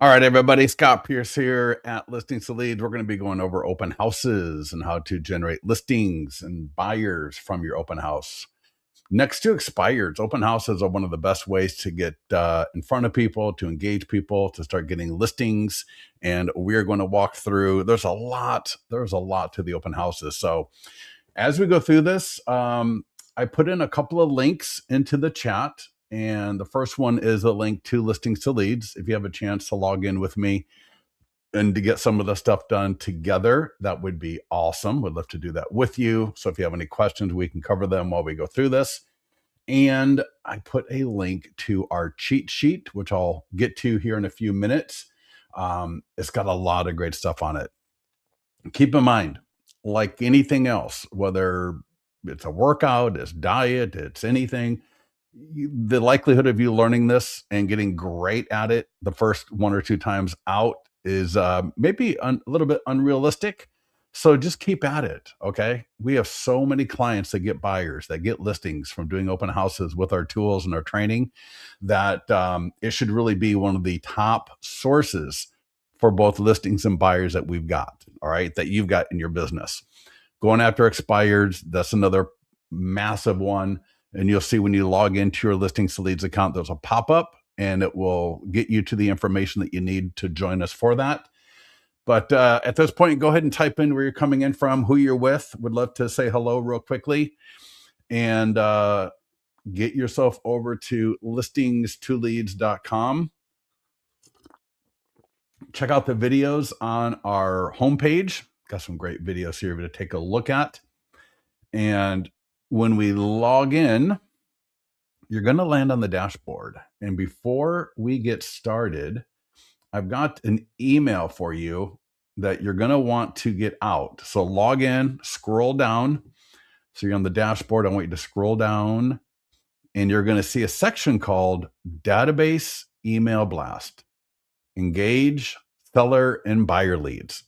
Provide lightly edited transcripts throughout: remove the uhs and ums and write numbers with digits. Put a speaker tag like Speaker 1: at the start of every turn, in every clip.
Speaker 1: All right, everybody. Scott Pierce here at Listings to Leads. We're going to be going over open houses and how to generate listings and buyers from your open house. Next to expireds, open houses are one of the best ways to get in front of people, to engage people, to start getting listings. And we're going to walk through. There's a lot to the open houses. So as we go through this, I put in a couple of links into the chat. And the first one is a link to Listings to Leads. If you have a chance to log in with me and to get some of the stuff done together, that would be awesome. Would love to do that with you. So if you have any questions, we can cover them while we go through this. And I put a link to our cheat sheet, which I'll get to here in a few minutes. It's got a lot of great stuff on it. Keep in mind, like anything else, whether it's a workout, it's diet, it's anything, the likelihood of you learning this and getting great at it the first one or two times out is maybe a little bit unrealistic. So just keep at it. Okay. We have so many clients that get buyers, that get listings from doing open houses with our tools and our training that it should really be one of the top sources for both listings and buyers that we've got. All right. That you've got in your business. Going after expireds, that's another massive one. And you'll see when you log into your Listings to Leads account, there's a pop-up and it will get you to the information that you need to join us for that. But at this point, go ahead and type in where you're coming in from, who you're with. Would love to say hello real quickly. And get yourself over to listingstoleads.com. Check out the videos on our homepage. Got some great videos here to take a look at. And when we log in, you're going to land on the dashboard. And before we get started, I've got an email for you that you're going to want to get out. So log in, scroll down. So you're on the dashboard. I want you to scroll down and you're going to see a section called Database Email Blast. Engage seller and buyer leads.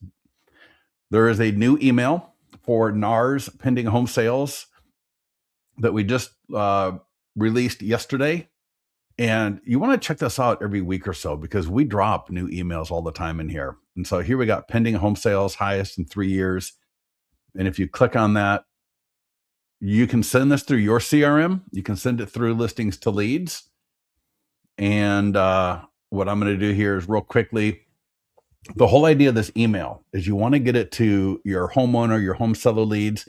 Speaker 1: There is a new email for NARS pending home sales that we just released yesterday. And you want to check this out every week or so because we drop new emails all the time in here. And so here we got pending home sales, highest in 3 years. And if you click on that, you can send this through your CRM. You can send it through Listings to Leads. And what I'm going to do here is real quickly, the whole idea of this email is you want to get it to your homeowner, your home seller leads.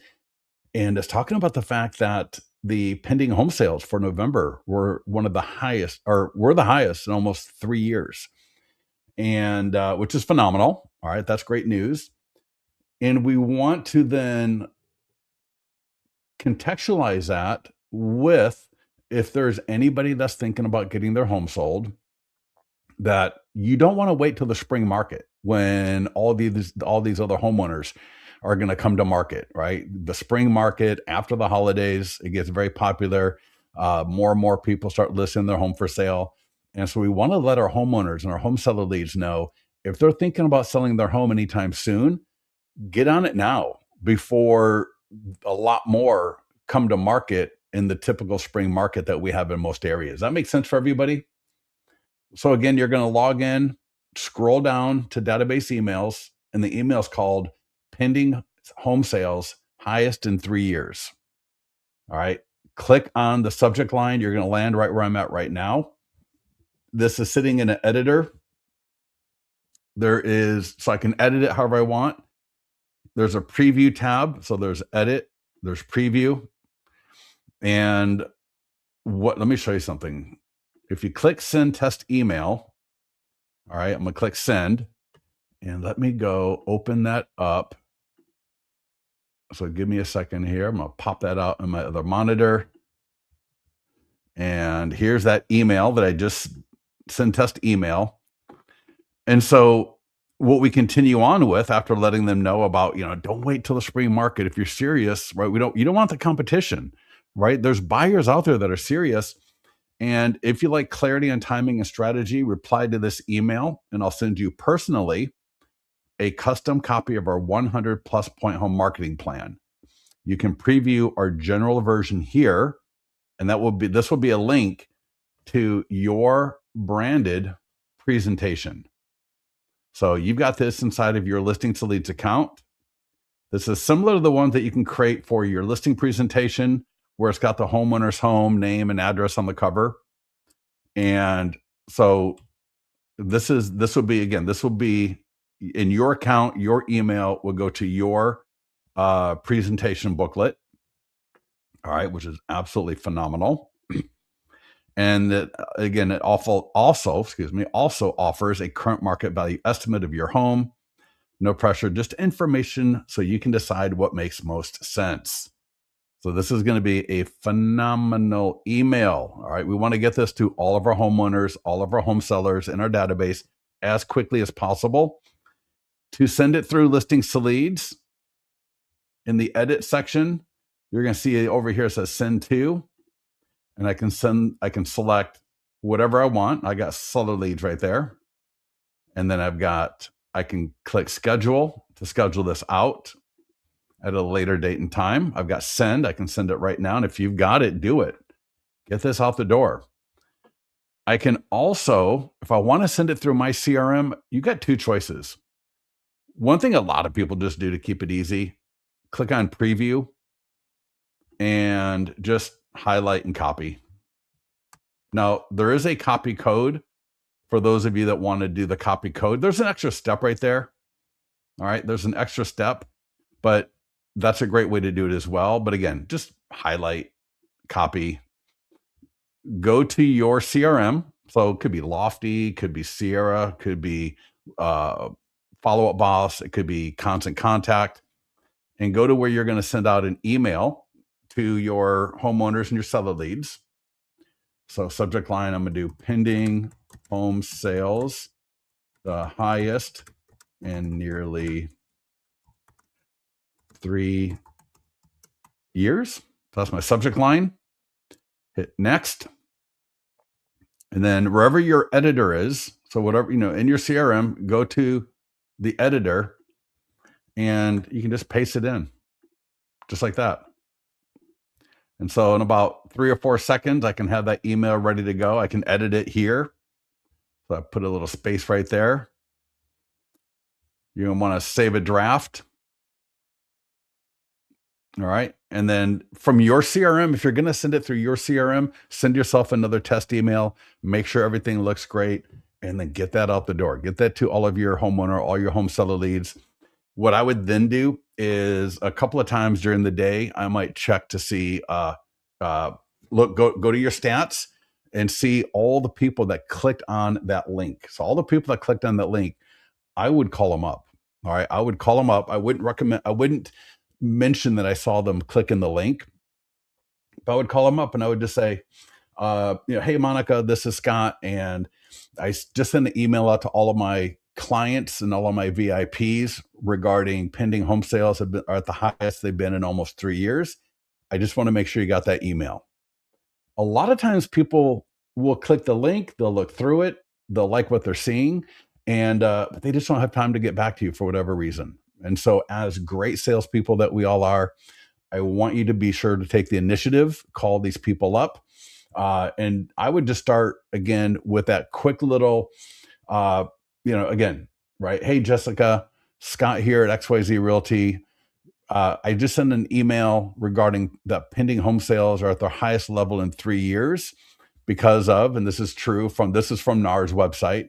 Speaker 1: And it's talking about the fact that the pending home sales for November were one of the highest, or were the highest in almost 3 years. And which is phenomenal. All right, that's great news. And we want to then contextualize that with if there's anybody that's thinking about getting their home sold, that you don't want to wait till the spring market when all these other homeowners are going to come to market, right? The spring market after the holidays, it gets very popular. More and more people start listing their home for sale. And so we want to let our homeowners and our home seller leads know if they're thinking about selling their home anytime soon, get on it now before a lot more come to market in the typical spring market that we have in most areas. That makes sense for everybody? So again, you're going to log in, scroll down to database emails, and the email is called pending home sales, highest in 3 years. All right. Click on the subject line. You're going to land right where I'm at right now. This is sitting in an editor. So I can edit it however I want. There's a preview tab. So there's edit, there's preview. And let me show you something. If you click send test email, all right, I'm going to click send and let me go open that up. So give me a second here. I'm going to pop that out on my other monitor. And here's that email that I just send test email. And so what we continue on with after letting them know about, don't wait till the spring market. If you're serious, right? You don't want the competition, right? There's buyers out there that are serious. And if you like clarity on timing and strategy, reply to this email and I'll send you personally a custom copy of our 100 plus point home marketing plan. You can preview our general version here, and this will be a link to your branded presentation. So you've got this inside of your Listings to Leads account. This is similar to the ones that you can create for your listing presentation, where it's got the homeowner's home name and address on the cover. And so this will be in your account. Your email will go to your presentation booklet. All right, which is absolutely phenomenal. And that again, it also offers a current market value estimate of your home. No pressure, just information so you can decide what makes most sense. So this is going to be a phenomenal email. All right. We want to get this to all of our homeowners, all of our home sellers in our database as quickly as possible. To send it through Listings to Leads, in the edit section, you're going to see over here it says send to, and I can select whatever I want. I got seller leads right there. And then I can click schedule to schedule this out at a later date and time. I've got send. I can send it right now. And if you've got it, do it. Get this out the door. I can also, if I want to send it through my CRM, you got two choices. One thing a lot of people just do to keep it easy, click on preview and just highlight and copy. Now, there is a copy code for those of you that want to do the copy code. There's an extra step right there. All right, there's an extra step, but that's a great way to do it as well. But again, just highlight, copy, go to your CRM. So it could be Lofty, could be Sierra, could be Follow Up Boss, it could be Constant Contact, and go to where you're going to send out an email to your homeowners and your seller leads. So subject line, I'm going to do pending home sales, the highest in nearly 3 years. So that's my subject line. Hit next. And then wherever your editor is, so whatever, in your CRM, go to the editor and you can just paste it in just like that. And so in about 3 or 4 seconds, I can have that email ready to go. I can edit it here. So I put a little space right there. You're going to want to save a draft. All right. And then from your CRM, if you're going to send it through your CRM, send yourself another test email, make sure everything looks great, and then get that out the door. Get that to all of your homeowner, all your home seller leads. What I would then do is a couple of times during the day, I might check to see, go to your stats and see all the people that clicked on that link. So all the people that clicked on that link, I would call them up. All right. I would call them up. I wouldn't mention that I saw them clicking the link, but I would call them up and I would just say, hey, Monica, this is Scott. And I just sent an email out to all of my clients and all of my VIPs regarding pending home sales are at the highest they've been in almost 3 years. I just want to make sure you got that email. A lot of times people will click the link, they'll look through it, they'll like what they're seeing, and they just don't have time to get back to you for whatever reason. And so as great salespeople that we all are, I want you to be sure to take the initiative, call these people up. And I would just start again with that quick little, again, right? Hey, Jessica, Scott here at XYZ Realty. I just sent an email regarding the pending home sales are at their highest level in 3 years because of, and this is from NAR's website,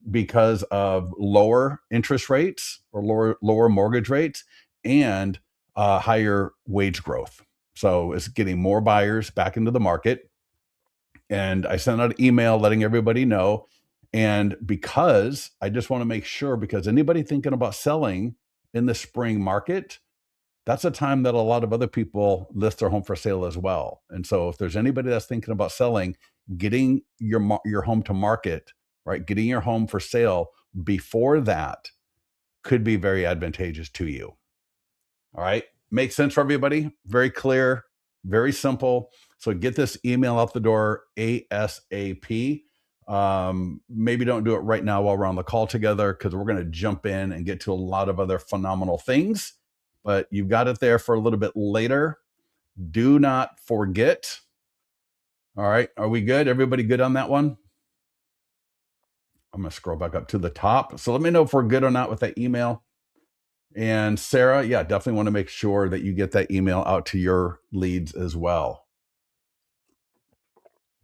Speaker 1: because of lower interest rates or lower mortgage rates and higher wage growth. So it's getting more buyers back into the market. And I sent out an email letting everybody know. And because I just want to make sure, because anybody thinking about selling in the spring market, that's a time that a lot of other people list their home for sale as well. And so if there's anybody that's thinking about selling, getting your home to market, right? Getting your home for sale before that could be very advantageous to you. All right. Makes sense for everybody. Very clear, very simple. So get this email out the door ASAP. Maybe don't do it right now while we're on the call together, because we're going to jump in and get to a lot of other phenomenal things, but you've got it there for a little bit later. Do not forget. All right. Are we good? Everybody good on that one? I'm going to scroll back up to the top. So let me know if we're good or not with that email. And Sarah, yeah, definitely want to make sure that you get that email out to your leads as well.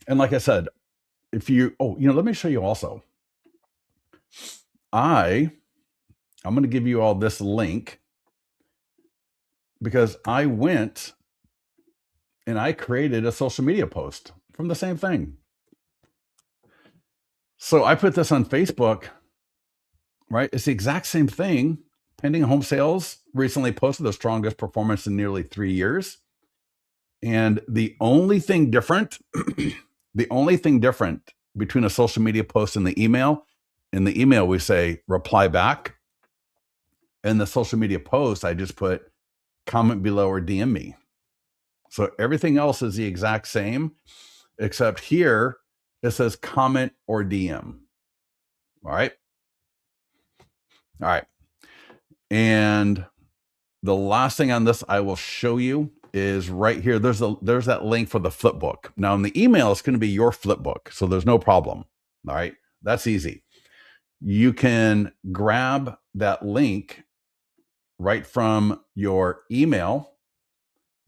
Speaker 1: And like I said, if you, let me show you also. I'm going to give you all this link because I went and I created a social media post from the same thing. So I put this on Facebook, right? It's the exact same thing. Pending home sales recently posted the strongest performance in nearly 3 years. And the only thing different, between a social media post and the email, in the email we say reply back. In the social media post, I just put comment below or DM me. So everything else is the exact same, except here it says comment or DM. All right. All right. And the last thing on this I will show you is right here. There's that link for the flipbook. Now in the email, it's going to be your flipbook. So there's no problem. All right. That's easy. You can grab that link right from your email.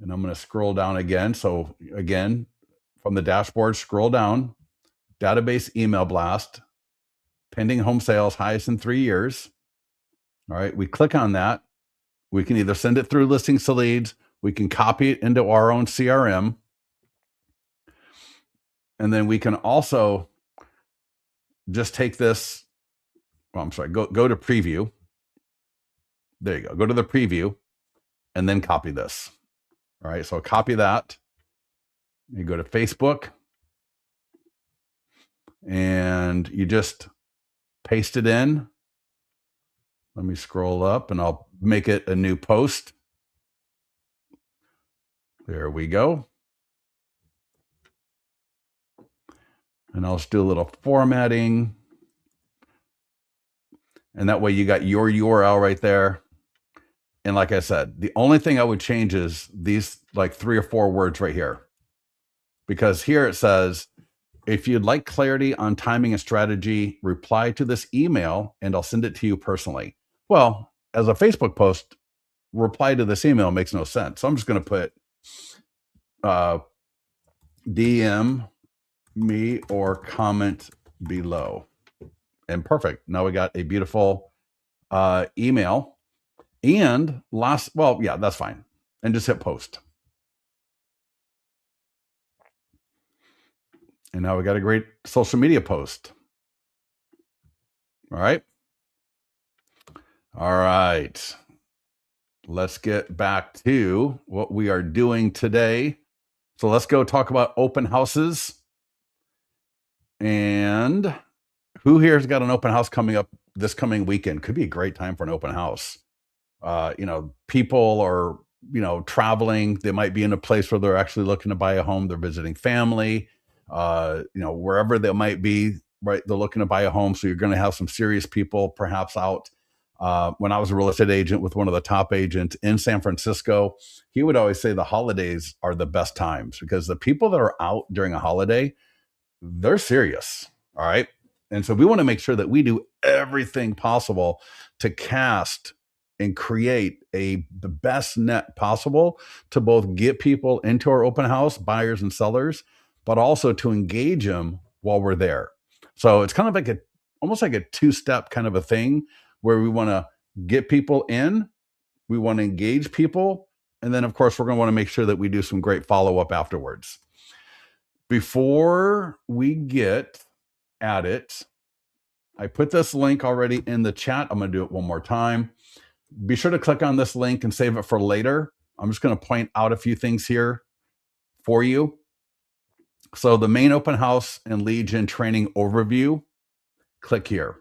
Speaker 1: And I'm going to scroll down again. So again, from the dashboard, scroll down, database email blast, pending home sales, highest in 3 years. All right. We click on that. We can either send it through Listings to Leads. We can copy it into our own CRM. And then we can also just take this. Oh, I'm sorry. Go to preview. There you go. Go to the preview and then copy this. All right. So copy that. You go to Facebook and you just paste it in. Let me scroll up and I'll make it a new post. There we go. And I'll just do a little formatting. And that way you got your URL right there. And like I said, the only thing I would change is these like 3 or 4 words right here. Because here it says, if you'd like clarity on timing and strategy, reply to this email and I'll send it to you personally. Well, as a Facebook post, reply to this email makes no sense. So I'm just going to put DM me or comment below. And perfect. Now we got a beautiful email. And that's fine. And just hit post. And now we got a great social media post. All right. All right. Let's get back to what we are doing today. So let's go talk about open houses. And who here has got an open house coming up this coming weekend? Could be a great time for an open house. People are, traveling. They might be in a place where they're actually looking to buy a home. They're visiting family, wherever they might be, right? They're looking to buy a home. So you're going to have some serious people perhaps out. When I was a real estate agent with one of the top agents in San Francisco, he would always say the holidays are the best times because the people that are out during a holiday, they're serious. All right. And so we want to make sure that we do everything possible to cast and create the best net possible to both get people into our open house, buyers and sellers, but also to engage them while we're there. So it's kind of like almost like a 2-step kind of a thing where we want to get people in, we want to engage people, and then of course we're going to want to make sure that we do some great follow-up afterwards. Before we get at it, I put this link already in the chat. I'm going to do it one more time. Be sure to click on this link and save it for later. I'm just going to point out a few things here for you. So the main open house and lead gen training overview, click here.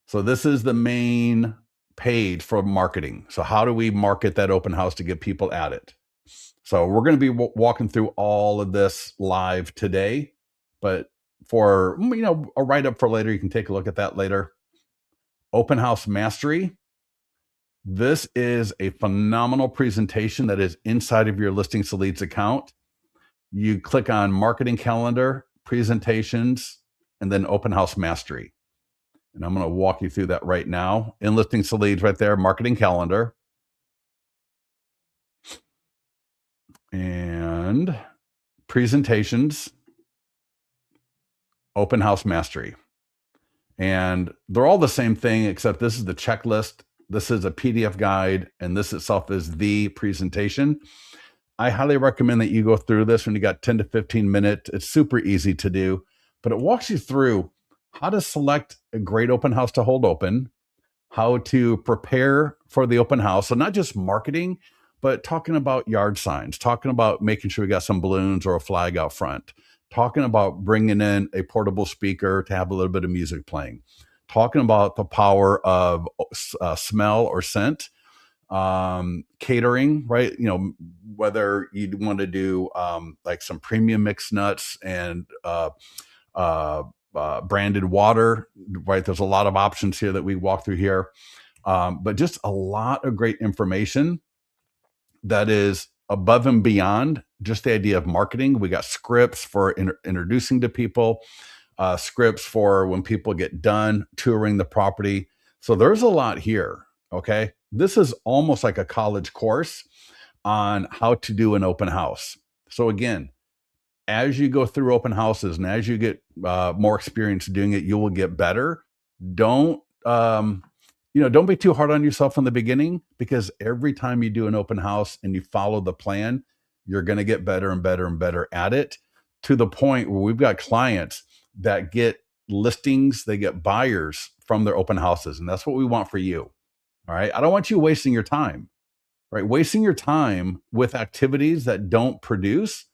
Speaker 1: So this is the main page for marketing. So how do we market that open house to get people at it? So we're going to be walking through all of this live today, but for, a write-up for later, you can take a look at that later. Open House Mastery. This is a phenomenal presentation that is inside of your Listings to Leads account. You click on Marketing Calendar, Presentations, and then open house mastery. And I'm going to walk you through that right now. In listings to leads right there, marketing calendar. And presentations, open house mastery. And they're all the same thing, except this is the checklist. This is a PDF guide, and this itself is the presentation. I highly recommend that you go through this when you got 10 to 15 minutes. It's super easy to do, but it walks you through how to select a great open house to hold open, how to prepare for the open house. So not just marketing, but talking about yard signs, talking about making sure we got some balloons or a flag out front, talking about bringing in a portable speaker to have a little bit of music playing, talking about the power of smell or scent, catering, right? You know, whether you want to do like some premium mixed nuts and branded water, right? There's a lot of options here that we walk through here, but just a lot of great information that is above and beyond just the idea of marketing. We got scripts for introducing to people, scripts for when people get done touring the property. So there's a lot here. Okay. This is almost like a college course on how to do an open house. So again, as you go through open houses and as you get more experience doing it, you will get better. Don't don't be too hard on yourself in the beginning, because every time you do an open house and you follow the plan, you're going to get better and better and better at it, to the point where we've got clients that get listings, they get buyers from their open houses, and that's what we want for you. All right, I don't want you wasting your time, right? Wasting your time with activities that don't produce,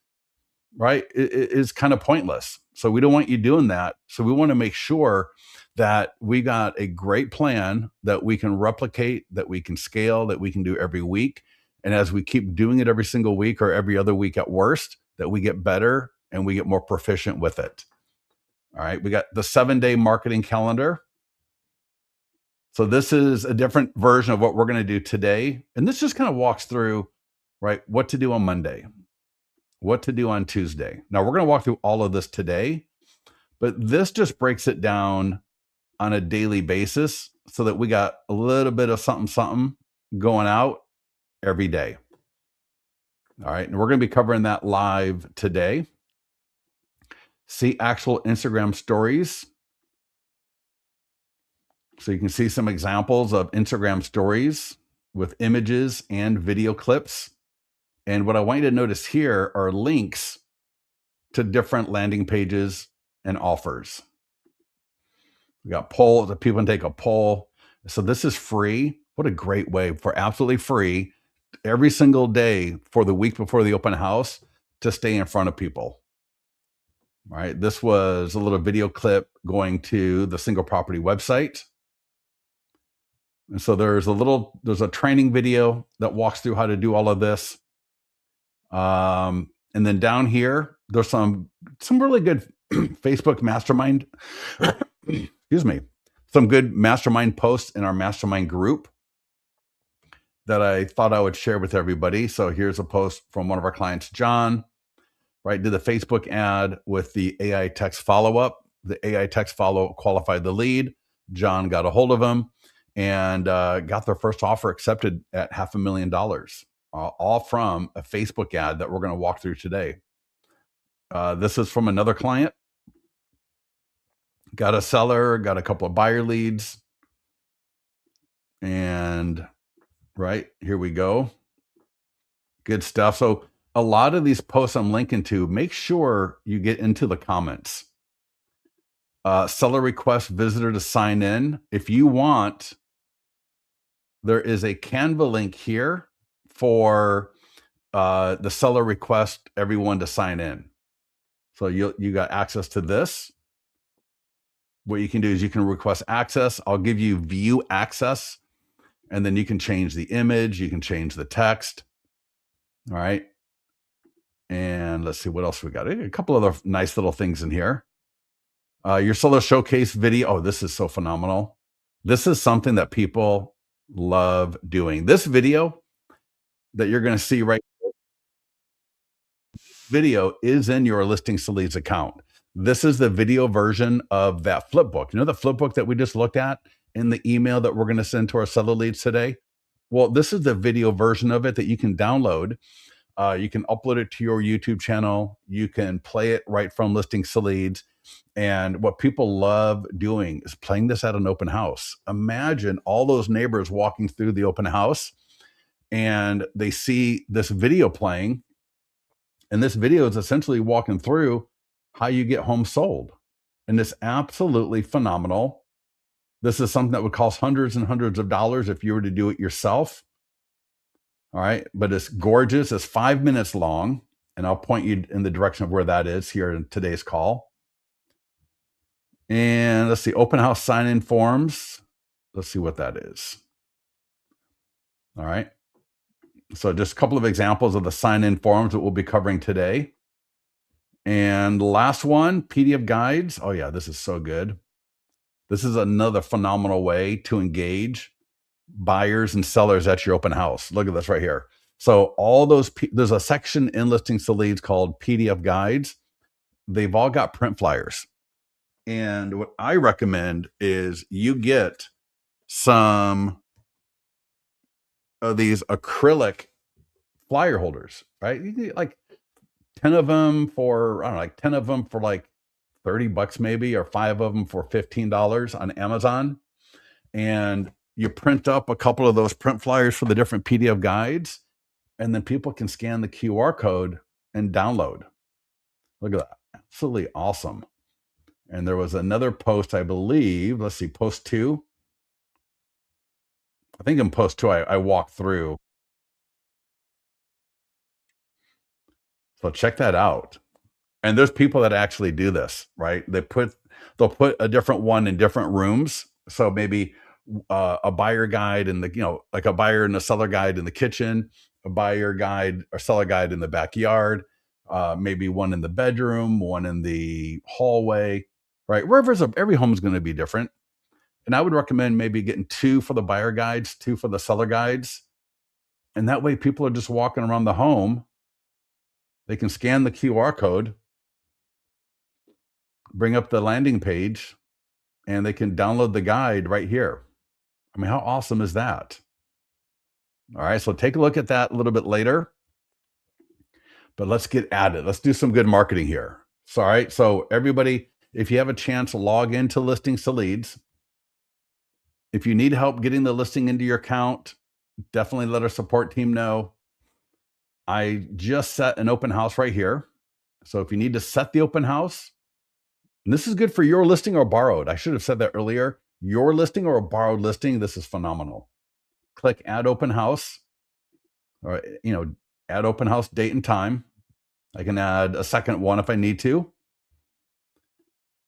Speaker 1: right, is kind of pointless. So we don't want you doing that. So we want to make sure that we got a great plan that we can replicate, that we can scale, that we can do every week. And as we keep doing it every single week or every other week at worst, that we get better and we get more proficient with it. All right. We got the 7-day marketing calendar. So this is a different version of what we're going to do today. And this just kind of walks through, right, what to do on Monday, what to do on Tuesday. Now we're going to walk through all of this today, but this just breaks it down on a daily basis so that we got a little bit of something going out every day. All right. And we're going to be covering that live today. See actual Instagram stories. So you can see some examples of Instagram stories with images and video clips. And what I want you to notice here are links to different landing pages and offers. We got polls that people can take a poll. So this is free. What a great way for absolutely free every single day for the week before the open house to stay in front of people. All right. This was a little video clip going to the single property website. And so there's a training video that walks through how to do all of this. And then down here, there's some really good Facebook mastermind, excuse me, some good mastermind posts in our mastermind group that I thought I would share with everybody. So here's a post from one of our clients, John, right? Did the Facebook ad with the AI text follow-up. The AI text follow qualified the lead. John got a hold of him and got their first offer accepted at $500,000, all from a Facebook ad that we're going to walk through today. This is from another client. Got a seller, got a couple of buyer leads. And right, here we go. Good stuff. So a lot of these posts I'm linking to, make sure you get into the comments. Seller request visitor to sign in. If you want, there is a Canva link here for the seller request everyone to sign in. So you got access to this. What you can do is you can request access. I'll give you view access, and then you can change the image. You can change the text. All right. And let's see what else we got. A couple other nice little things in here. Your seller showcase video. Oh, this is so phenomenal. This is something that people love doing. This video that you're going to see right now, video is in your Listings to Leads account. This is the video version of that flip book. You know the flip book that we just looked at in the email that we're going to send to our seller leads today? Well, this is the video version of it that you can download. You can upload it to your YouTube channel. You can play it right from Listings to Leads. And what people love doing is playing this at an open house. Imagine all those neighbors walking through the open house and they see this video playing. And this video is essentially walking through how you get homes sold. And it's absolutely phenomenal. This is something that would cost hundreds and hundreds of dollars if you were to do it yourself. All right. But it's gorgeous. It's 5 minutes long. And I'll point you in the direction of where that is here in today's call. And let's see, open house sign-in forms. Let's see what that is. All right. So just a couple of examples of the sign-in forms that we'll be covering today. And the last one, PDF guides. Oh yeah, this is so good. This is another phenomenal way to engage buyers and sellers at your open house. Look at this right here. So all those, there's a section in Listings to Leads called PDF guides. They've all got print flyers. And what I recommend is you get some of these acrylic flyer holders, right? You can get like 10 of them for, I don't know, like 10 of them for like $30 maybe, or 5 of them for $15 on Amazon. And you print up a couple of those print flyers for the different PDF guides, and then people can scan the QR code and download. Look at that. Absolutely awesome. And there was another post, I believe. Let's see, post 2. I think in post 2, I walked through. So check that out. And there's people that actually do this, right? They'll put a different one in different rooms. So maybe a buyer guide in the, like a buyer and a seller guide in the kitchen, a buyer guide or seller guide in the backyard, maybe one in the bedroom, one in the hallway, right? Every home is going to be different. And I would recommend maybe getting 2 for the buyer guides, 2 for the seller guides. And that way people are just walking around the home. They can scan the QR code, bring up the landing page, and they can download the guide right here. I mean, how awesome is that? All right, so take a look at that a little bit later. But let's get at it. Let's do some good marketing here. So, all right, so everybody, if you have a chance, log into Listings to Leads. If you need help getting the listing into your account, definitely let our support team know. I just set an open house right here. So if you need to set the open house, and this is good for your listing or borrowed. I should have said that earlier. Your listing or a borrowed listing, this is phenomenal. Click add open house, or add open house date and time. I can add a second one if I need to.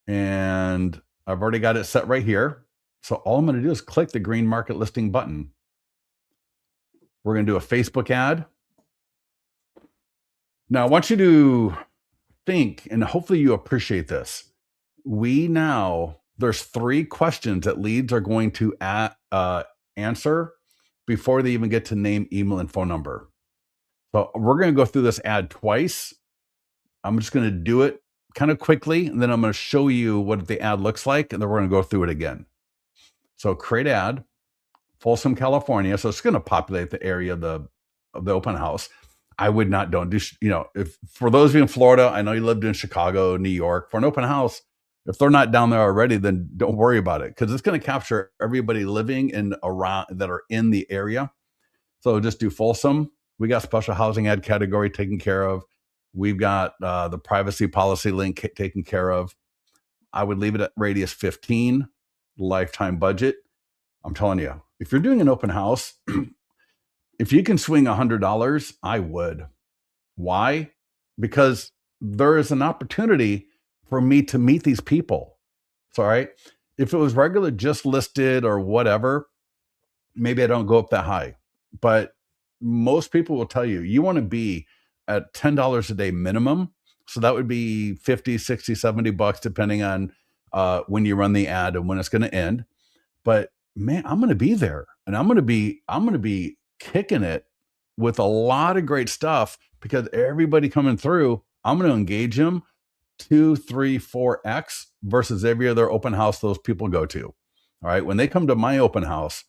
Speaker 1: And I've already got it set right here. So all I'm going to do is click the green market listing button. We're going to do a Facebook ad. Now I want you to think, and hopefully you appreciate this. There's 3 questions that leads are going to answer before they even get to name, email, and phone number. So we're going to go through this ad twice. I'm just going to do it kind of quickly, and then I'm going to show you what the ad looks like, and then we're going to go through it again. So create ad, Folsom, California. So it's going to populate the area of the open house. I would not, don't do, if for those of you in Florida, I know you lived in Chicago, New York, for an open house, if they're not down there already, then don't worry about it, because it's going to capture everybody living in around that are in the area. So just do Folsom. We got special housing ad category taken care of. We've got the privacy policy link taken care of. I would leave it at radius 15, lifetime budget. I'm telling you, if you're doing an open house, if you can swing $100, I would. Why? Because there is an opportunity for me to meet these people. So, all right, if it was regular, just listed or whatever, maybe I don't go up that high. But most people will tell you, you want to be at $10 a day minimum. So that would be 50, 60, $70, depending on when you run the ad and when it's going to end. But man, I'm going to be there, and I'm going to be kicking it with a lot of great stuff, because everybody coming through, I'm going to engage them 2, 3, 4x versus every other open house those people go to. All right. When they come to my open house,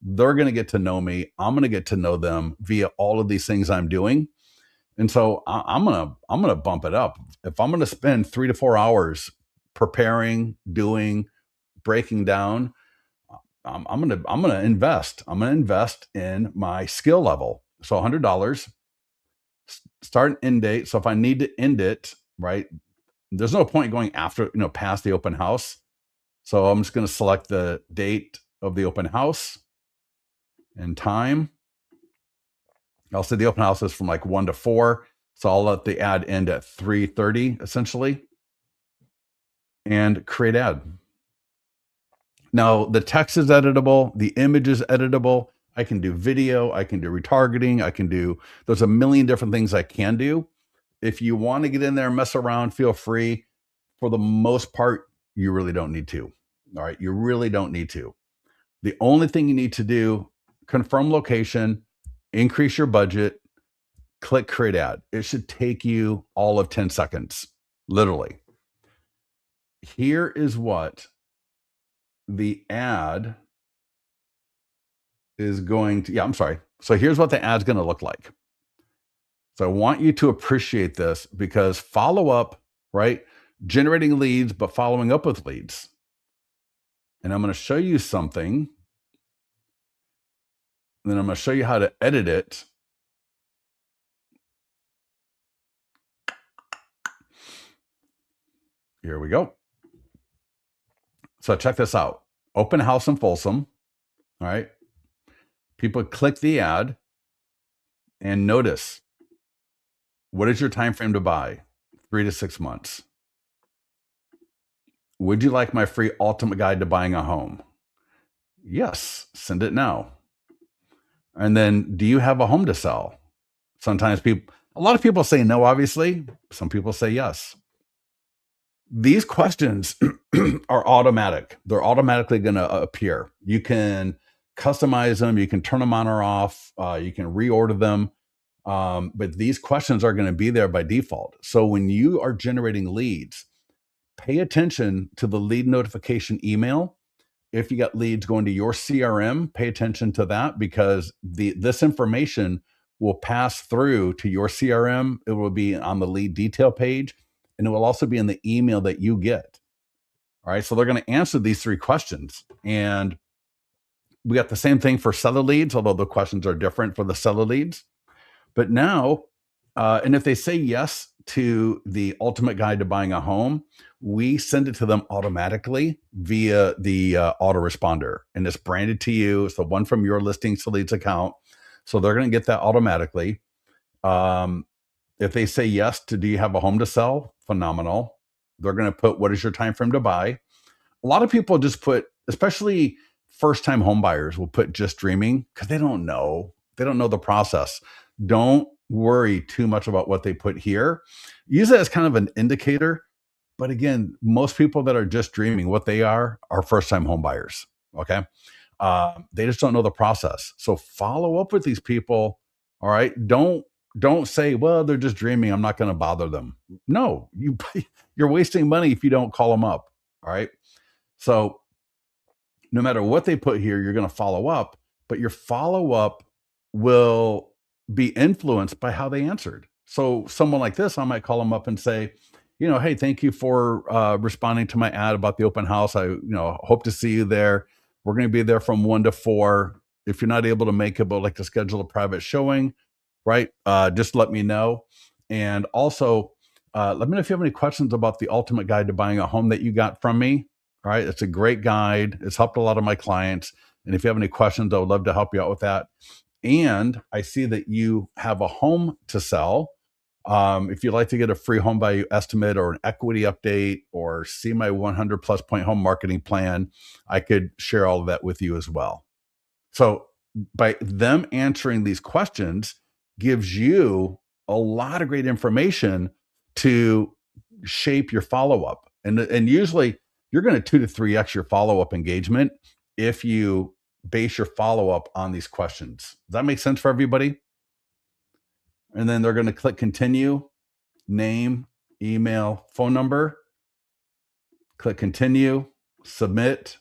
Speaker 1: they're going to get to know me. I'm going to get to know them via all of these things I'm doing. And so I'm gonna bump it up. If I'm gonna spend 3 to 4 hours preparing, doing, breaking down, I'm gonna invest. I'm gonna invest in my skill level. So $100, start and end date. So if I need to end it, right, there's no point going after, past the open house. So I'm just gonna select the date of the open house and time. I'll say the open house is from like 1 to 4. So I'll let the ad end at 3:30 essentially and create ad. Now the text is editable, the image is editable. I can do video, I can do retargeting, there's a million different things I can do. If you want to get in there and mess around, feel free. For the most part, you really don't need to. All right. You really don't need to. The only thing you need to do, confirm location, increase your budget, click create ad. It should take you all of 10 seconds, literally. Here is what the ad is going to, I'm sorry. So here's what the ad's going to look like. So I want you to appreciate this because follow up, right? Generating leads, but following up with leads. And I'm going to show you something. And then I'm going to show you how to edit it. Here we go. So check this out. Open house in Folsom. All right. People click the ad and notice, what is your time frame to buy? 3 to 6 months. Would you like my free ultimate guide to buying a home? Yes, send it now. And then, do you have a home to sell? Sometimes a lot of people say no, obviously. Some people say yes. These questions are automatic. They're automatically going to appear. You can customize them. You can turn them on or off. You can reorder them. But these questions are going to be there by default. So when you are generating leads, pay attention to the lead notification email. If you got leads going to your CRM, pay attention to that because this information will pass through to your CRM. It will be on the lead detail page, and it will also be in the email that you get. All right, so they're going to answer these 3 questions. And we got the same thing for seller leads, although the questions are different for the seller leads. But now, and if they say yes to the ultimate guide to buying a home, we send it to them automatically via the autoresponder. And it's branded to you. It's the one from your Listings to Leads account. So they're going to get that automatically. If they say yes to, do you have a home to sell? Phenomenal. They're going to put, what is your time frame to buy? A lot of people just put, especially first-time home buyers will put just dreaming because they don't know. They don't know the process. Don't worry too much about what they put here. Use it as kind of an indicator. But again, most people that are just dreaming, what they are first-time home buyers. Okay. They just don't know the process. So follow up with these people. All right. Don't say, well, they're just dreaming, I'm not going to bother them. No, you're wasting money if you don't call them up. All right. So no matter what they put here, you're going to follow up, but your follow-up will be influenced by how they answered. So someone like this, I might call them up and say, hey, thank you for responding to my ad about the open house. I, hope to see you there. We're going to be there from 1 to 4. If you're not able to make it, but like to schedule a private showing, right? Just let me know. And also, let me know if you have any questions about the ultimate guide to buying a home that you got from me. All right. It's a great guide. It's helped a lot of my clients. And if you have any questions, I would love to help you out with that. And I see that you have a home to sell. If you'd like to get a free home value estimate or an equity update or see my 100 plus point home marketing plan, I could share all of that with you as well. So by them answering these questions gives you a lot of great information to shape your follow-up. And usually you're going to 2 to 3x your follow-up engagement if you base your follow-up on these questions. Does that make sense for everybody? And then they're going to click continue, name, email, phone number, click continue, submit,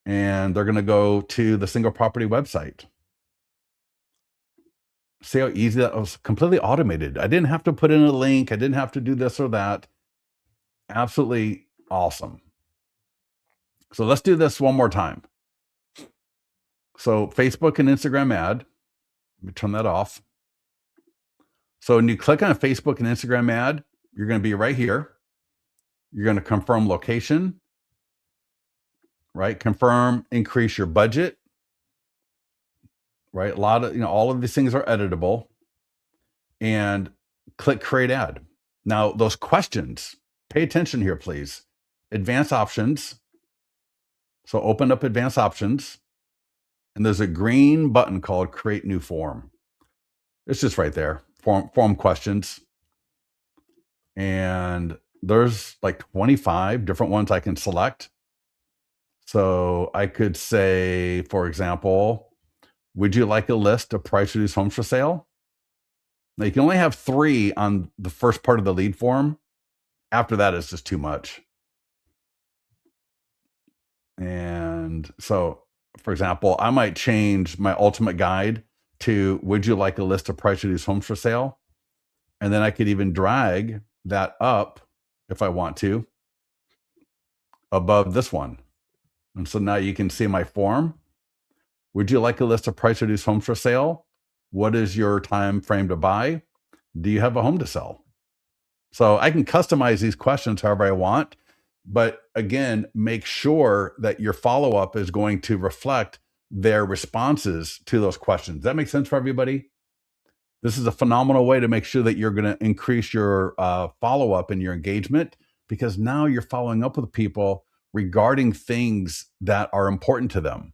Speaker 1: and they're going to go to the single property website. See how easy that was? Completely automated. I didn't have to put in a link. I didn't have to do this or that. Absolutely awesome. So let's do this one more time. So Facebook and Instagram ad. Let me turn that off. So when you click on a Facebook and Instagram ad, you're going to be right here. You're going to confirm location, right? Confirm, increase your budget, right? A lot of, all of these things are editable, and click create ad. Now, those questions, pay attention here, please. Advanced options. So open up advanced options, and there's a green button called create new form. It's just right there, form questions. And there's like 25 different ones I can select. So I could say, for example, would you like a list of price reduced homes for sale? Now you can only have 3 on the first part of the lead form. After that, it's just too much. And so, for example, I might change my ultimate guide to would you like a list of price reduced homes for sale? And then I could even drag that up if I want to above this one. And so now you can see my form. Would you like a list of price reduced homes for sale? What is your time frame to buy? Do you have a home to sell? So I can customize these questions however I want. But again, make sure that your follow-up is going to reflect their responses to those questions. Does that make sense for everybody? This is a phenomenal way to make sure that you're going to increase your follow-up and your engagement, because now you're following up with people regarding things that are important to them.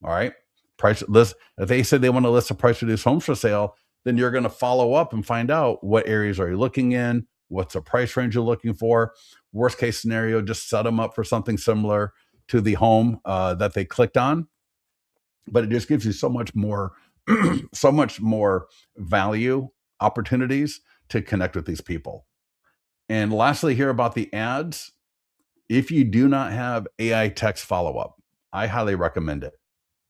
Speaker 1: All right. Price list. If they said they want to list a price reduced homes for sale, then you're going to follow up and find out what areas are you looking in? What's the price range you're looking for? Worst case scenario, just set them up for something similar to the home that they clicked on. But it just gives you so much more, so much more value opportunities to connect with these people. And lastly, here about the ads. If you do not have AI text follow-up, I highly recommend it.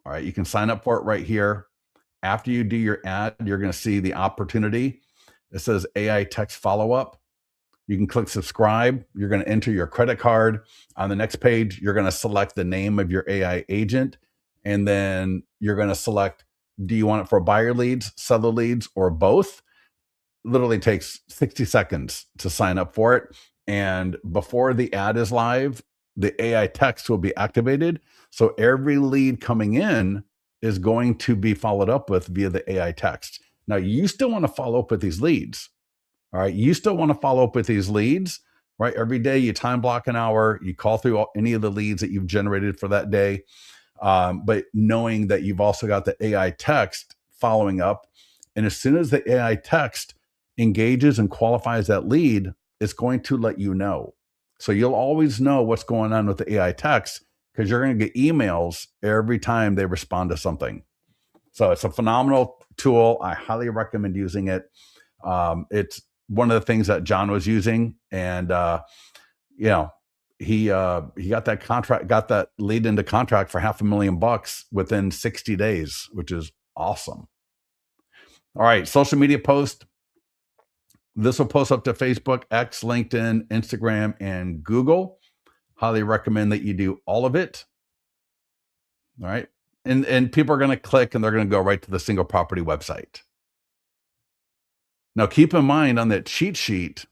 Speaker 1: All right, you can sign up for it right here. After you do your ad, you're going to see the opportunity. It says AI text follow-up. You can click subscribe. You're going to enter your credit card. On the next page, you're going to select the name of your AI agent. And then you're going to select, do you want it for buyer leads, seller leads, or both? Literally takes 60 seconds to sign up for it. And before the ad is live, the AI text will be activated. So every lead coming in is going to be followed up with via the AI text. Now, you still want to follow up with these leads. All right. You still want to follow up with these leads, right? Every day you time block an hour, you call through any of the leads that you've generated for that day. But knowing that you've also got the AI text following up. And as soon as the AI text engages and qualifies that lead, it's going to let you know. So you'll always know what's going on with the AI text, because you're going to get emails every time they respond to something. So it's a phenomenal tool. I highly recommend using it. It's one of the things that John was using, and he got that contract, got that lead into contract for $500,000 within 60 days, which is awesome. All right, social media post. This will post up to Facebook, X, LinkedIn, Instagram, and Google. Highly recommend that you do all of it. All right. And people are going to click and they're going to go right to the single property website. Now, keep in mind on that cheat sheet,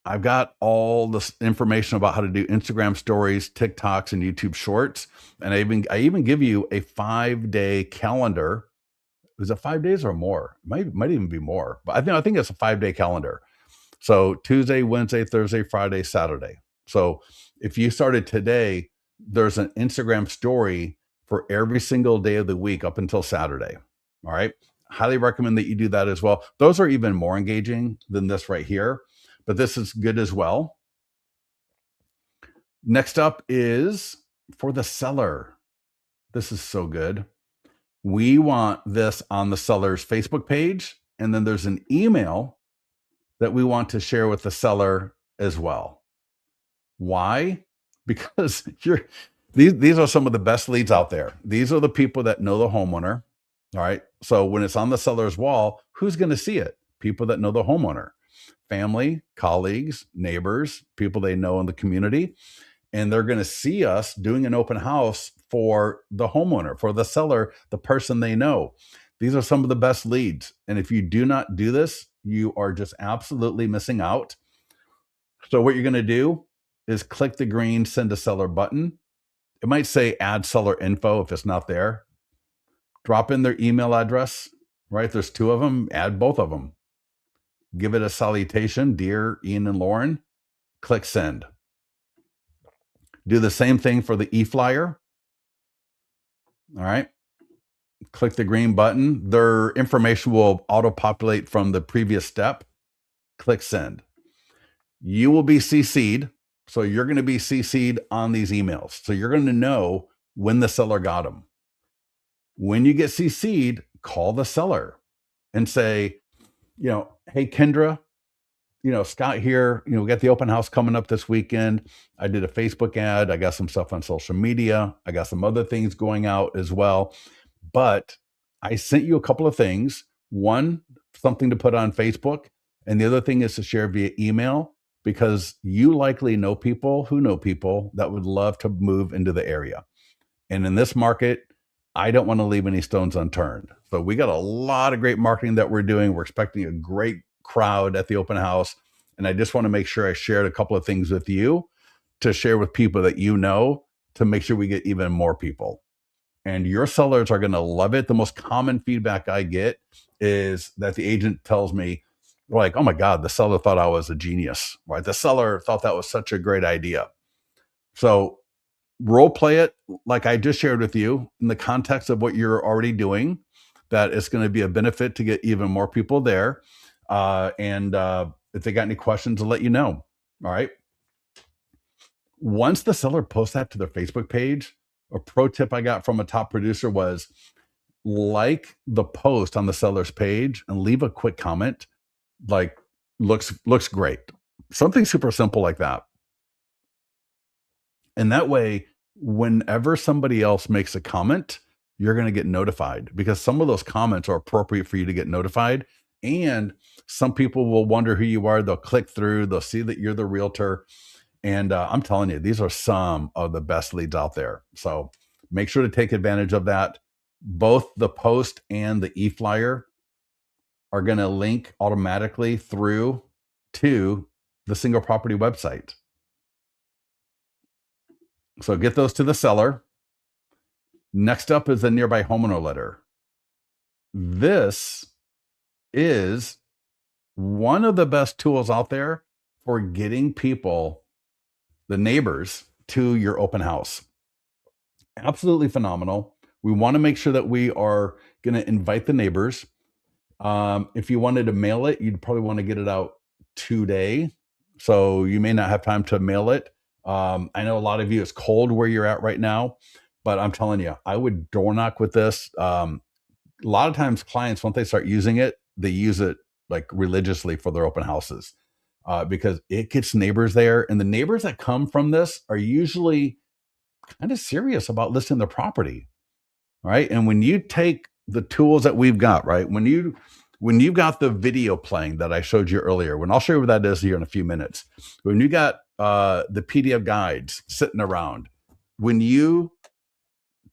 Speaker 1: I've got all this information about how to do Instagram stories, TikToks, and YouTube shorts. And I even give you a 5-day calendar. Is it 5 days or more? It might even be more, but I think it's a 5-day calendar. So Tuesday, Wednesday, Thursday, Friday, Saturday. So if you started today, there's an Instagram story for every single day of the week up until Saturday. All right. Highly recommend that you do that as well. Those are even more engaging than this right here, but this is good as well. Next up is for the seller. This is so good. We want this on the seller's Facebook page, and then there's an email that we want to share with the seller as well. Why? Because these are some of the best leads out there. These are the people that know the homeowner. All right. So when it's on the seller's wall, who's going to see it? People that know the homeowner, family, colleagues, neighbors, people they know in the community. And they're going to see us doing an open house for the homeowner, for the seller, the person they know. These are some of the best leads. And if you do not do this, you are just absolutely missing out. So what you're going to do is click the green send a seller button. It might say add seller info if it's not there. Drop in their email address, right? There's two of them, add both of them. Give it a salutation, dear Ian and Lauren, click send. Do the same thing for the e-flyer. All right. Click the green button. Their information will auto-populate from the previous step. Click send. You will be CC'd. So you're going to be CC'd on these emails. So you're going to know when the seller got them. When you get CC'd, call the seller and say, hey, Kendra, Scott here, we got the open house coming up this weekend. I did a Facebook ad. I got some stuff on social media. I got some other things going out as well. But I sent you a couple of things. One, something to put on Facebook. And the other thing is to share via email, because you likely know people who know people that would love to move into the area. And in this market, I don't want to leave any stones unturned. So we got a lot of great marketing that we're doing. We're expecting a great crowd at the open house. And I just want to make sure I shared a couple of things with you to share with people that you know, to make sure we get even more people. And your sellers are going to love it. The most common feedback I get is that the agent tells me, like, oh my God, the seller thought I was a genius, right? The seller thought that was such a great idea. So role play it like I just shared with you in the context of what you're already doing, that it's going to be a benefit to get even more people there. And if they got any questions, I'll let you know. All right. Once the seller posts that to their Facebook page, a pro tip I got from a top producer was like the post on the seller's page and leave a quick comment, like looks great. Something super simple like that. And that way, whenever somebody else makes a comment, you're going to get notified, because some of those comments are appropriate for you to get notified. And some people will wonder who you are. They'll click through, they'll see that you're the realtor. And I'm telling you, these are some of the best leads out there. So make sure to take advantage of that. Both the post and the e-flyer are going to link automatically through to the single property website. So get those to the seller. Next up is the nearby homeowner letter. This is one of the best tools out there for getting people, the neighbors, to your open house. Absolutely phenomenal. We want to make sure that we are going to invite the neighbors. If you wanted to mail it, you'd probably want to get it out today. So you may not have time to mail it. I know a lot of you, it's cold where you're at right now, but I'm telling you, I would door knock with this. A lot of times clients, once they start using it, they use it like religiously for their open houses, because it gets neighbors there. And the neighbors that come from this are usually kind of serious about listing their property. Right. And when you take the tools that we've got, right, when you've got the video playing that I showed you earlier, when I'll show you what that is here in a few minutes, when you got the PDF guides sitting around, when you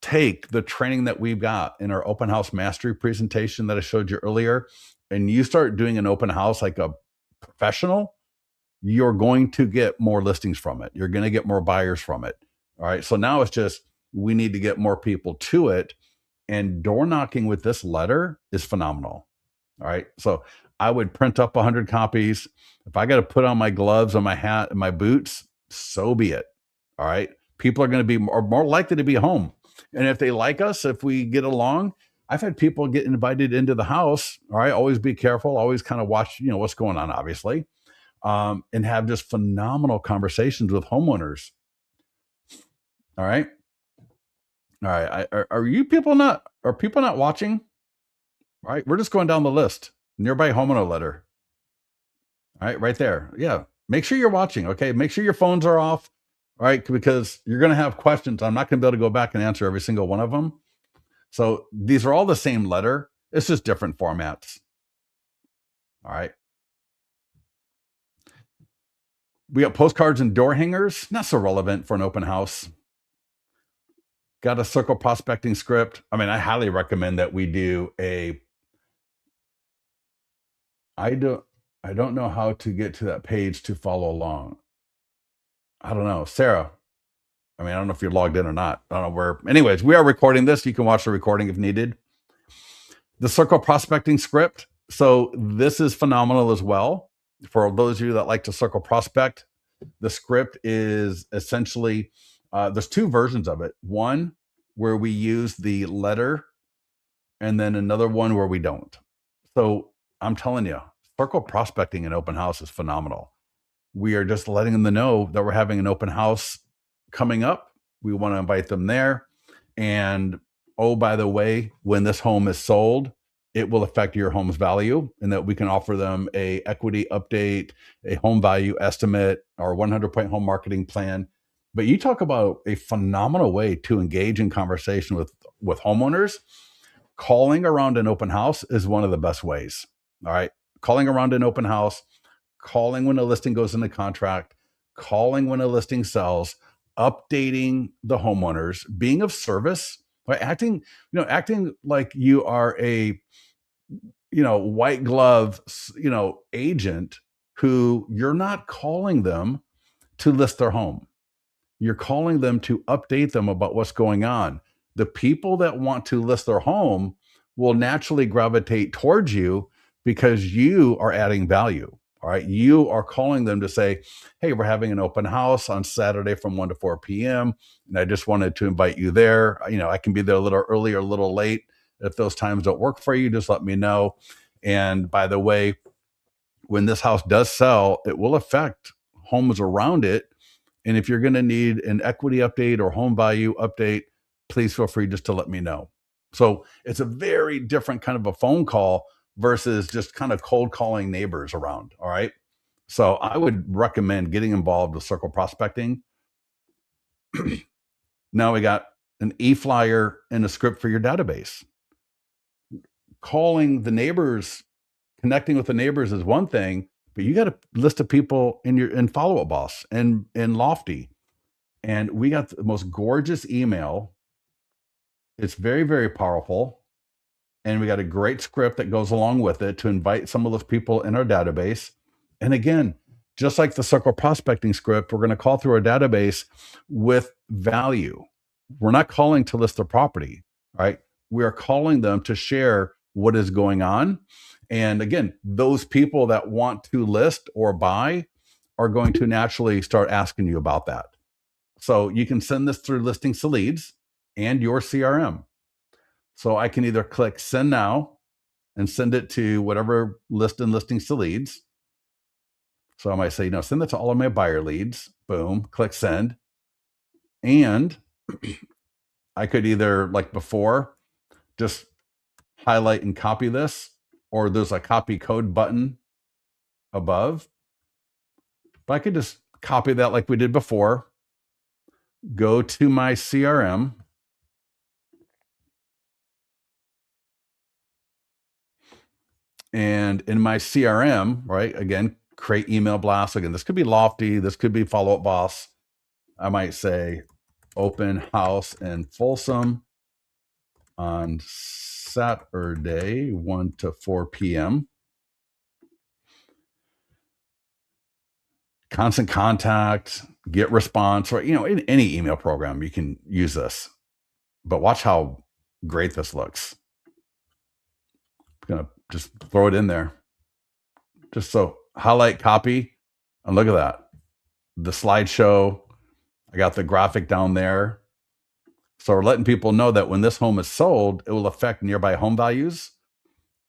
Speaker 1: take the training that we've got in our open house mastery presentation that I showed you earlier, and you start doing an open house like a professional, you're going to get more listings from it. You're going to get more buyers from it. All right. So now it's just, we need to get more people to it. And door knocking with this letter is phenomenal. All right. So I would print up 100 copies. If I got to put on my gloves and my hat and my boots, so be it. All right. People are going to be more likely to be home. And if they like us, if we get along, I've had people get invited into the house. All right. Always be careful. Always kind of watch, what's going on, obviously, and have just phenomenal conversations with homeowners. All right. All right. Are people not watching? All right. We're just going down the list. Nearby homeowner letter. All right, right there. Yeah. Make sure you're watching. Okay. Make sure your phones are off. All right. Because you're going to have questions. I'm not going to be able to go back and answer every single one of them. So these are all the same letter. It's just different formats. All right. We got postcards and door hangers. Not so relevant for an open house. Got a circle prospecting script. I mean, I highly recommend that we do a. I don't know how to get to that page to follow along. I don't know, Sarah. I mean, I don't know if you're logged in or not. I don't know where. Anyways, we are recording this. You can watch the recording if needed. The circle prospecting script. So this is phenomenal as well. For those of you that like to circle prospect, the script is essentially there's two versions of it. One where we use the letter, and then another one where we don't. So I'm telling you, circle prospecting in open house is phenomenal. We are just letting them know that we're having an open house coming up. We want to invite them there. And oh, by the way, when this home is sold, it will affect your home's value, and that we can offer them a equity update, a home value estimate, our 100-point home marketing plan. But you talk about a phenomenal way to engage in conversation with homeowners. Calling around an open house is one of the best ways. All right. Calling around an open house, calling when a listing goes into contract, calling when a listing sells, updating the homeowners, being of service, right? Acting like you are a, white glove, agent who you're not calling them to list their home. You're calling them to update them about what's going on. The people that want to list their home will naturally gravitate towards you because you are adding value. All right. You are calling them to say, hey, we're having an open house on Saturday from 1 to 4 p.m. And I just wanted to invite you there. I can be there a little early or a little late. If those times don't work for you, just let me know. And by the way, when this house does sell, it will affect homes around it. And if you're going to need an equity update or home value update, please feel free just to let me know. So it's a very different kind of a phone call versus just kind of cold calling neighbors around. All right. So I would recommend getting involved with circle prospecting. Now we got an e-flyer and a script for your database. Calling the neighbors, connecting with the neighbors is one thing, but you got a list of people in Follow Up Boss and in Lofty. And we got the most gorgeous email. It's very, very powerful. And we got a great script that goes along with it to invite some of those people in our database. And again, just like the circle prospecting script, we're going to call through our database with value. We're not calling to list the property, right? We are calling them to share what is going on. And again, those people that want to list or buy are going to naturally start asking you about that. So you can send this through listings to leads and your CRM. So I can either click send now and send it to whatever list and listings to leads. So I might say, send it to all of my buyer leads. Boom, click send. And I could either, like before, just highlight and copy this, or there's a copy code button above. But I could just copy that like we did before, go to my CRM, and in my CRM, right, again, create email blasts. Again, this could be Lofty, this could be Follow Up Boss. I might say open house in Folsom on Saturday, 1 to 4 p.m. Constant contact, get response, or in any email program, you can use this. But watch how great this looks. I'm gonna just throw it in there. Just so highlight, copy, and look at that. The slideshow. I got the graphic down there. So we're letting people know that when this home is sold, it will affect nearby home values.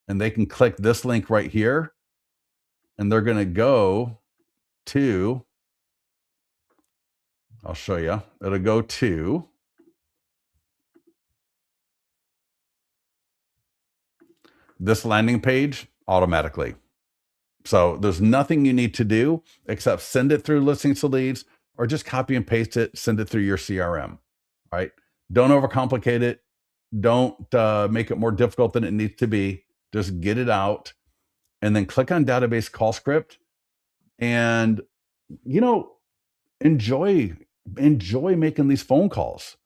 Speaker 1: And they can click this link right here. And they're going to go to, I'll show you. It'll go to this landing page automatically. So there's nothing you need to do except send it through listings to leads, or just copy and paste it, send it through your CRM. Right? Don't overcomplicate it. Don't make it more difficult than it needs to be. Just get it out, and then click on database call script, and you know, enjoy making these phone calls.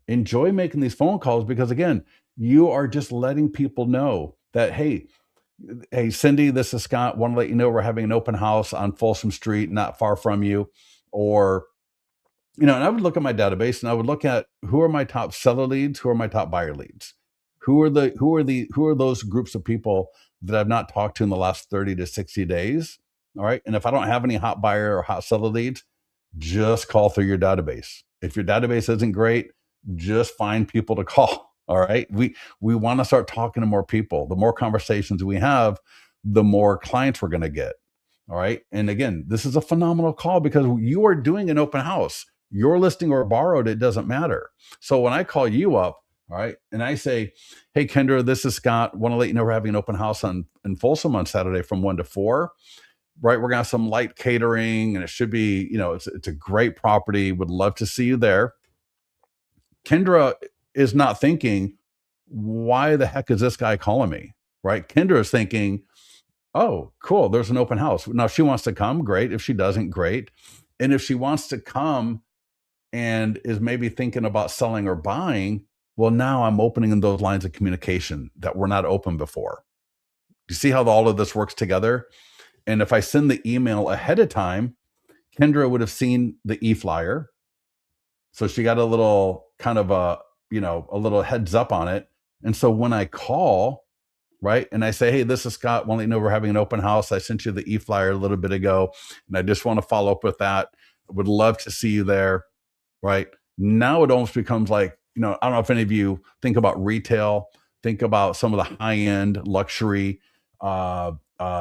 Speaker 1: Enjoy making these phone calls, because again, you are just letting people know that, hey, Cindy, this is Scott. Want to let you know we're having an open house on Folsom Street, not far from you. Or, and I would look at my database and I would look at who are my top seller leads, who are my top buyer leads, who are those groups of people that I've not talked to in the last 30 to 60 days. All right. And if I don't have any hot buyer or hot seller leads, just call through your database. If your database isn't great, just find people to call. All right. We want to start talking to more people. The more conversations we have, the more clients we're going to get. All right. And again, this is a phenomenal call because you are doing an open house. Your listing or borrowed, it doesn't matter. So when I call you up, all right, and I say, hey, Kendra, this is Scott. Want to let you know we're having an open house in Folsom on Saturday from 1 to 4. Right, we're gonna have some light catering, and it should be, it's a great property. Would love to see you there. Kendra is not thinking, why the heck is this guy calling me? Right? Kendra is thinking, oh, cool, there's an open house. Now, if she wants to come, great. If she doesn't, great. And if she wants to come and is maybe thinking about selling or buying, well, now I'm opening in those lines of communication that were not open before. You see how all of this works together? And if I send the email ahead of time, Kendra would have seen the e-flyer. So she got a little kind of a little heads up on it. And so when I call, right, and I say, hey, this is Scott. Want to let you know we're having an open house. I sent you the e-flyer a little bit ago, and I just want to follow up with that. I would love to see you there, right? Now it almost becomes like, I don't know if any of you think about retail, think about some of the high-end luxury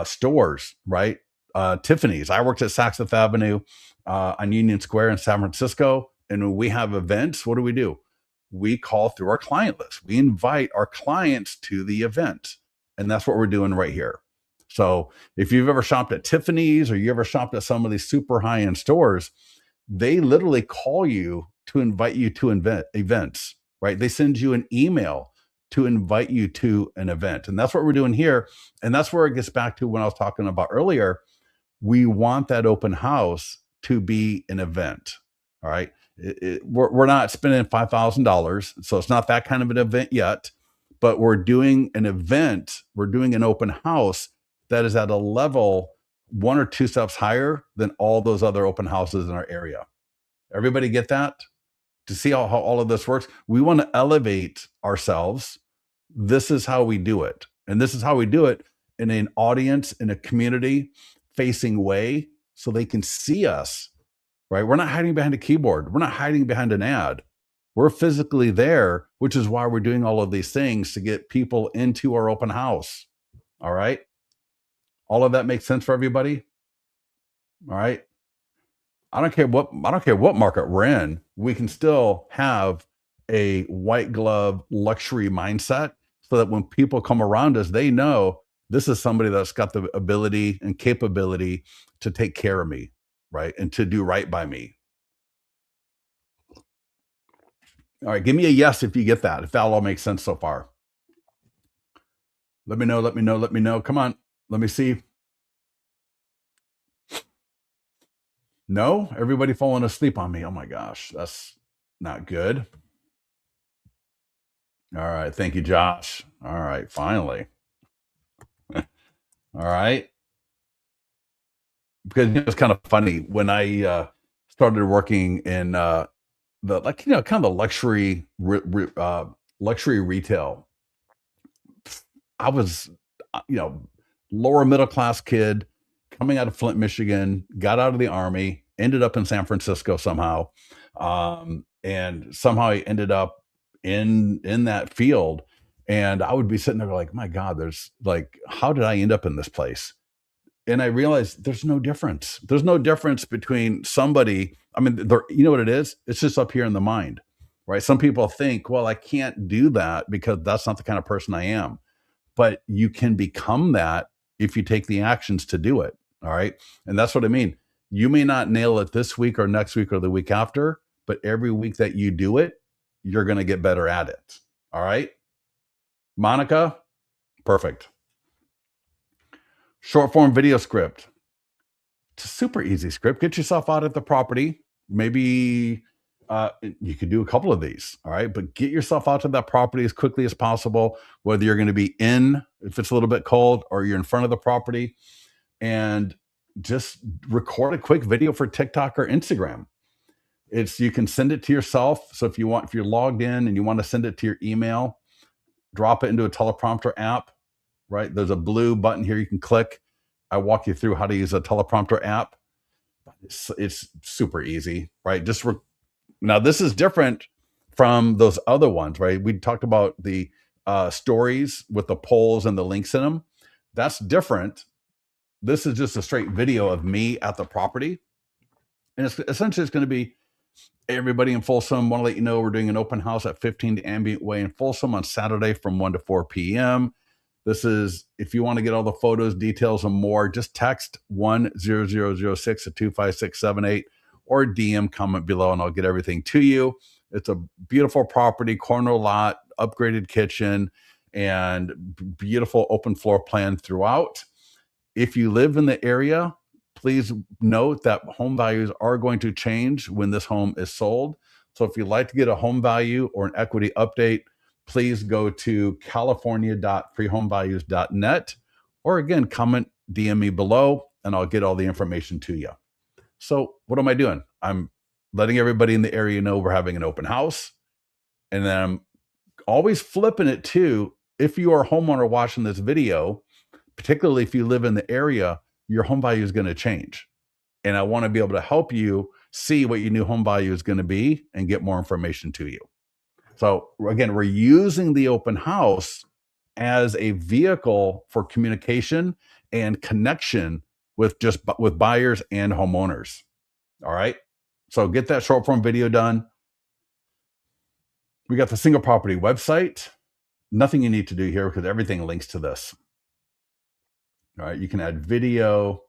Speaker 1: stores, right? Tiffany's. I worked at Saks Fifth Avenue on Union Square in San Francisco. And when we have events, what do? We call through our client list. We invite our clients to the event. And that's what we're doing right here. So if you've ever shopped at Tiffany's or you ever shopped at some of these super high-end stores, they literally call you to invite you to events, right? They send you an email to invite you to an event. And that's what we're doing here. And that's where it gets back to when I was talking about earlier. We want that open house to be an event. All right. We're not spending $5,000. So it's not that kind of an event yet, but we're doing an event. We're doing an open house that is at a level 1 or 2 steps higher than all those other open houses in our area. Everybody get that? To see how all of this works, we want to elevate ourselves. This is how we do it. And this is how we do it in an audience, in a community facing way, so they can see us, right? We're not hiding behind a keyboard. We're not hiding behind an ad. We're physically there, which is why we're doing all of these things to get people into our open house. All right. All of that makes sense for everybody. All right. I don't care what market we're in. We can still have a white glove luxury mindset so that when people come around us, they know this is somebody that's got the ability and capability to take care of me, right? And to do right by me. All right, give me a yes if you get that, if that all makes sense so far. Let me know. Come on, let me see. No, everybody falling asleep on me. Oh my gosh, that's not good. All right, thank you, Josh. All right, finally. All right. Because it's kind of funny when I started working in the kind of the luxury retail. I was lower middle class kid coming out of Flint, Michigan, got out of the army, ended up in San Francisco somehow, and somehow I ended up in that field. And I would be sitting there like, my God, there's like, how did I end up in this place? And I realized there's no difference. There's no difference between somebody. I mean, you know what it is? It's just up here in the mind, right? Some people think, well, I can't do that because that's not the kind of person I am. But you can become that if you take the actions to do it. All right. And that's what I mean. You may not nail it this week or next week or the week after, but every week that you do it, you're going to get better at it. All right. Monica, perfect. Short form video script. It's a super easy script. Get yourself out at the property. Maybe you could do a couple of these. All right. But get yourself out to that property as quickly as possible, whether you're going to be in, if it's a little bit cold, or you're in front of the property, and just record a quick video for TikTok or Instagram. You can send it to yourself. So if you're logged in and you want to send it to your email, drop it into a teleprompter app, right? There's a blue button here you can click. I walk you through how to use a teleprompter app. It's super easy, right? Now this is different from those other ones, right? We talked about the stories with the polls and the links in them. That's different. This is just a straight video of me at the property. And it's essentially going to be, hey, everybody in Folsom, want to let you know we're doing an open house at 15 Ambient Way in Folsom on Saturday from 1 to 4 p.m. This is, if you want to get all the photos, details, and more, just text 10006 to 25678 or DM comment below and I'll get everything to you. It's a beautiful property, corner lot, upgraded kitchen, and beautiful open floor plan throughout. If you live in the area, please note that home values are going to change when this home is sold. So if you'd like to get a home value or an equity update, please go to california.freehomevalues.net, or again, comment, DM me below, and I'll get all the information to you. So what am I doing? I'm letting everybody in the area know we're having an open house. And then I'm always flipping it to, if you are a homeowner watching this video, particularly if you live in the area, your home value is going to change. And I want to be able to help you see what your new home value is going to be and get more information to you. So again, we're using the open house as a vehicle for communication and connection with buyers and homeowners. All right. So get that short form video done. We got the single property website. Nothing you need to do here because everything links to this. All right. You can add video.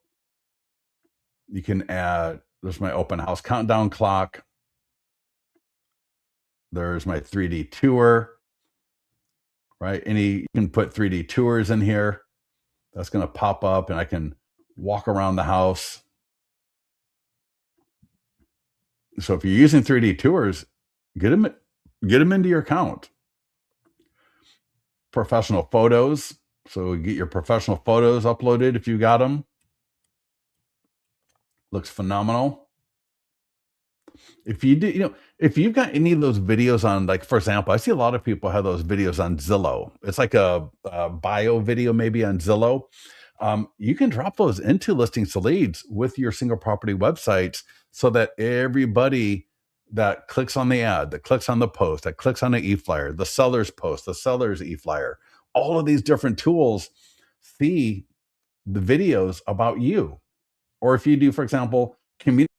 Speaker 1: You can add, there's my open house countdown clock. There's my 3D tour, right? You can put 3D tours in here. That's going to pop up and I can walk around the house. So if you're using 3D tours, get them into your account. Professional photos. So get your professional photos uploaded if you got them. Looks phenomenal. If you do, if you've got any of those videos on, like, for example, I see a lot of people have those videos on Zillow. It's like a bio video maybe on Zillow. You can drop those into Listings to Leads with your single property websites so that everybody that clicks on the ad, that clicks on the post, that clicks on the e-flyer, the seller's post, the seller's e-flyer, all of these different tools see the videos about you. Or if you do, for example, community,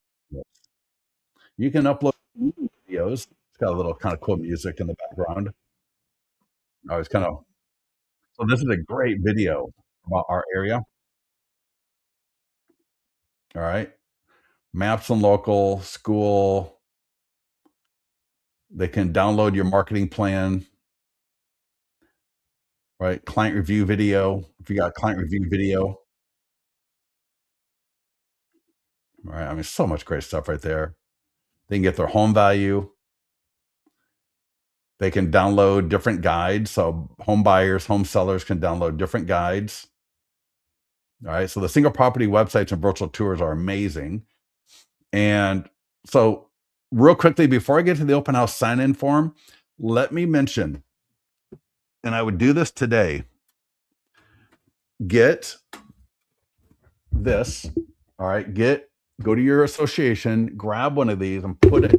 Speaker 1: you can upload videos. It's got a little kind of cool music in the background. I was so this is a great video about our area. All right. Maps and local, school. They can download your marketing plan, right? Client review video. If you got client review video. All right. I mean, so much great stuff right there. They can get their home value. They can download different guides. So home buyers, home sellers can download different guides. All right. So the single property websites and virtual tours are amazing. And so real quickly, before I get to the open house sign-in form, let me mention, and I would do this today, get this. All right. Go to your association, grab one of these and put it,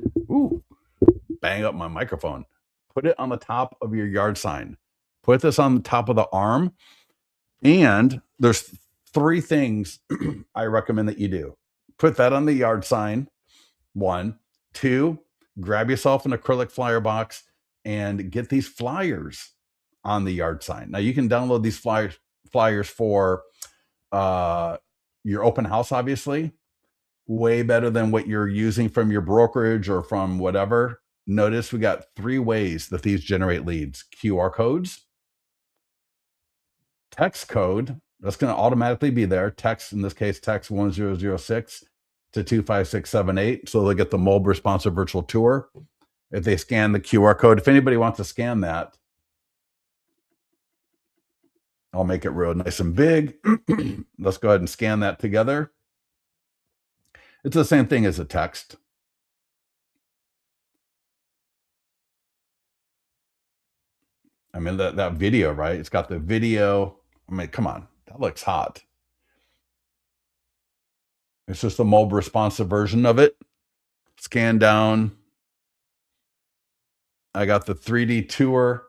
Speaker 1: bang up my microphone. Put it on the top of your yard sign. Put this on the top of the arm. And there's 3 things I recommend that you do. Put that on the yard sign. 1. 2, grab yourself an acrylic flyer box and get these flyers on the yard sign. Now you can download these flyers for your open house, obviously, way better than what you're using from your brokerage or from whatever. Notice we got 3 ways that these generate leads: QR codes, text code, that's going to automatically be there. Text, in this case, text 1006 to 25678. So they'll get the mobile responsive virtual tour. If they scan the QR code, if anybody wants to scan that, I'll make it real nice and big. Let's go ahead and scan that together. It's the same thing as a text. I mean, that video, right? It's got the video. I mean, come on, that looks hot. It's just a mobile responsive version of it. Scan down. I got the 3D tour.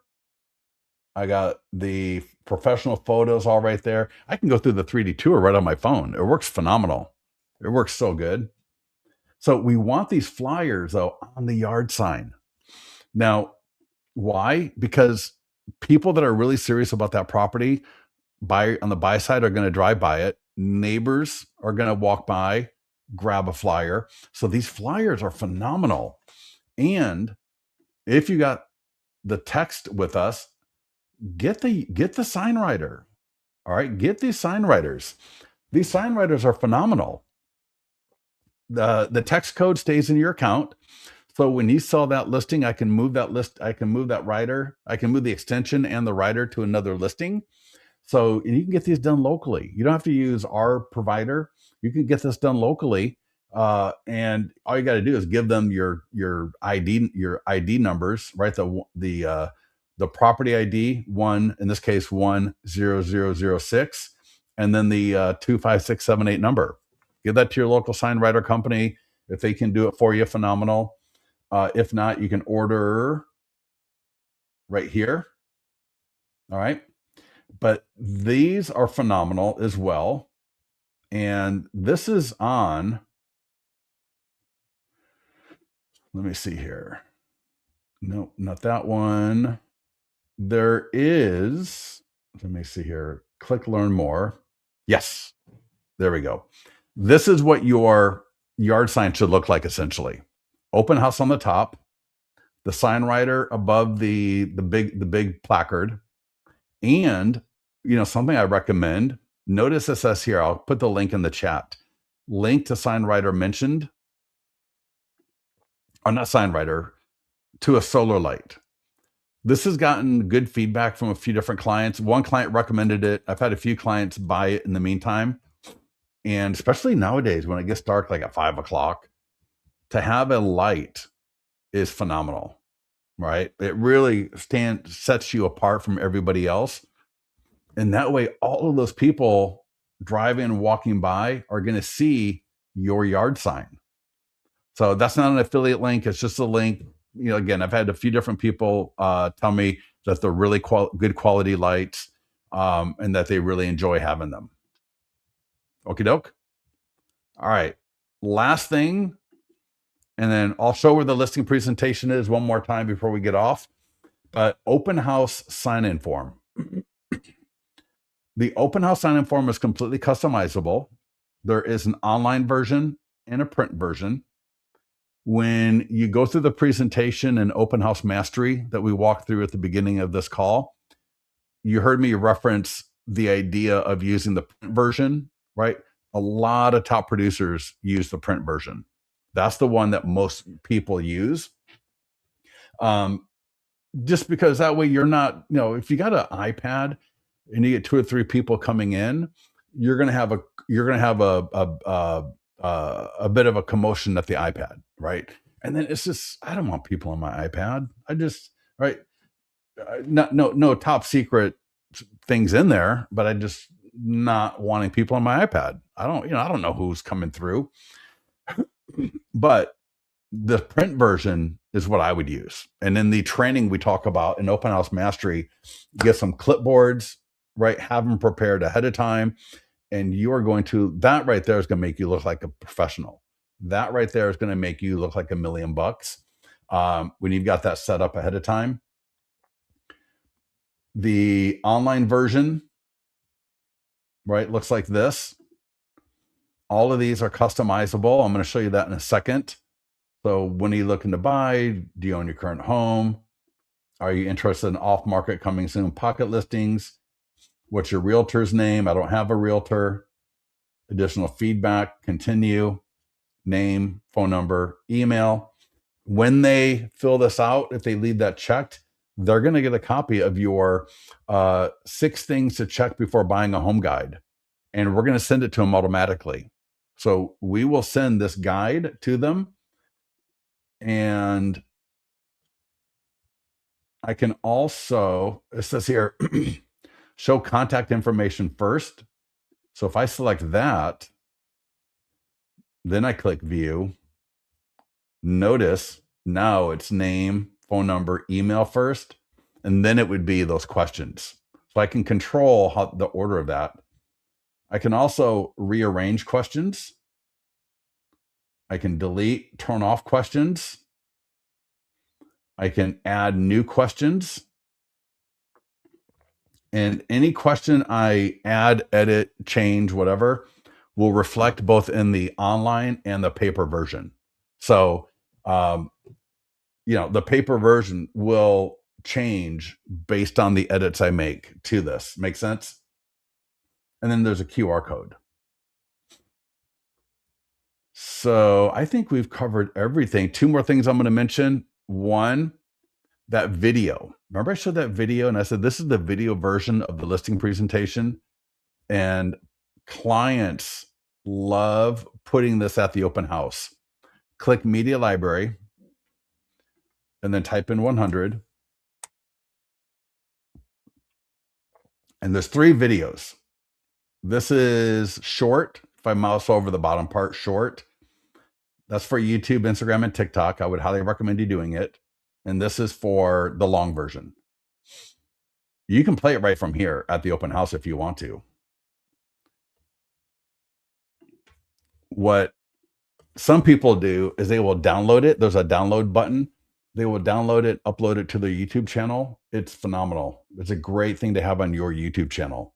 Speaker 1: I got the professional photos all right there. I can go through the 3D tour right on my phone. It works phenomenal. It works so good. So we want these flyers, though, on the yard sign. Now, why? Because people that are really serious about that property on the buy side are going to drive by it. Neighbors are going to walk by, grab a flyer. So these flyers are phenomenal. And if you got the text with us, get the sign writer. All right, get these sign writers. These sign writers are phenomenal. The text code stays in your account. So when you sell that listing, I can move that list, I can move that writer, I can move the extension and the writer to another listing. So you can get these done locally. You don't have to use our provider. You can get this done locally. And all you got to do is give them your ID numbers, right? The property ID, one, in this case 10006, and then the 25678 number. Give that to your local sign writer company. If they can do it for you, phenomenal. If not, you can order right here. All right. But these are phenomenal as well. And this is on, let me see here. No, not that one. There is, let me see here. Click learn more. Yes, there we go. This is what your yard sign should look like, essentially. Open house on the top, the sign writer above the big placard, and something I recommend. Notice it says here, I'll put the link in the chat. Link to sign writer mentioned, or not sign writer, to a solar light. This has gotten good feedback from a few different clients. One client recommended it. I've had a few clients buy it in the meantime. And especially nowadays when it gets dark, like at 5 o'clock, to have a light is phenomenal, right? It really sets you apart from everybody else. And that way, all of those people driving and walking by are going to see your yard sign. So that's not an affiliate link. It's just a link. Again, I've had a few different people tell me that they're really good quality lights and that they really enjoy having them. Okie doke. All right. Last thing, and then I'll show where the listing presentation is one more time before we get off. But open house sign-in form. The open house sign-in form is completely customizable. There is an online version and a print version. When you go through the presentation and open house mastery that we walked through at the beginning of this call, you heard me reference the idea of using the print version, right? A lot of top producers use the print version. That's the one that most people use. Just because that way you're not, if you got an iPad and you get 2 or 3 people coming in, you're going to have a bit of a commotion at the iPad, right? And then it's just, I don't want people on my iPad. Right? No top secret things in there, but I just not wanting people on my iPad. I don't know who's coming through, but the print version is what I would use. And in the training we talk about in Open House Mastery, get some clipboards, right? Have them prepared ahead of time. And you are that right there is going to make you look like a professional. That right there is going to make you look like $1 million when you've got that set up ahead of time. The online version, right? Looks like this. All of these are customizable. I'm going to show you that in a second. So when are you looking to buy? Do you own your current home? Are you interested in off-market coming soon pocket listings? What's your realtor's name? I don't have a realtor. Additional feedback, continue, name, phone number, email. When they fill this out, if they leave that checked, they're going to get a copy of your 6 things to check before buying a home guide. And we're going to send it to them automatically. So we will send this guide to them. And I can also, it says here, show contact information first. So if I select that, then I click view. Notice now it's name, phone number, email first, and then it would be those questions. So I can control how the order of that. I can also rearrange questions. I can delete, turn off questions. I can add new questions. And any question I add, edit, change, whatever, will reflect both in the online and the paper version. So, the paper version will change based on the edits I make to this. Make sense? And then there's a QR code. So I think we've covered everything. 2 more things I'm going to mention. One, that video. Remember I showed that video and I said, this is the video version of the listing presentation. And clients love putting this at the open house. Click media library and then type in 100. And there's 3 videos. This is short. If I mouse over the bottom part, short. That's for YouTube, Instagram, and TikTok. I would highly recommend you doing it. And this is for the long version. You can play it right from here at the open house if you want to. What some people do is they will download it. There's a download button. They will download it, upload it to their YouTube channel. It's phenomenal. It's a great thing to have on your YouTube channel.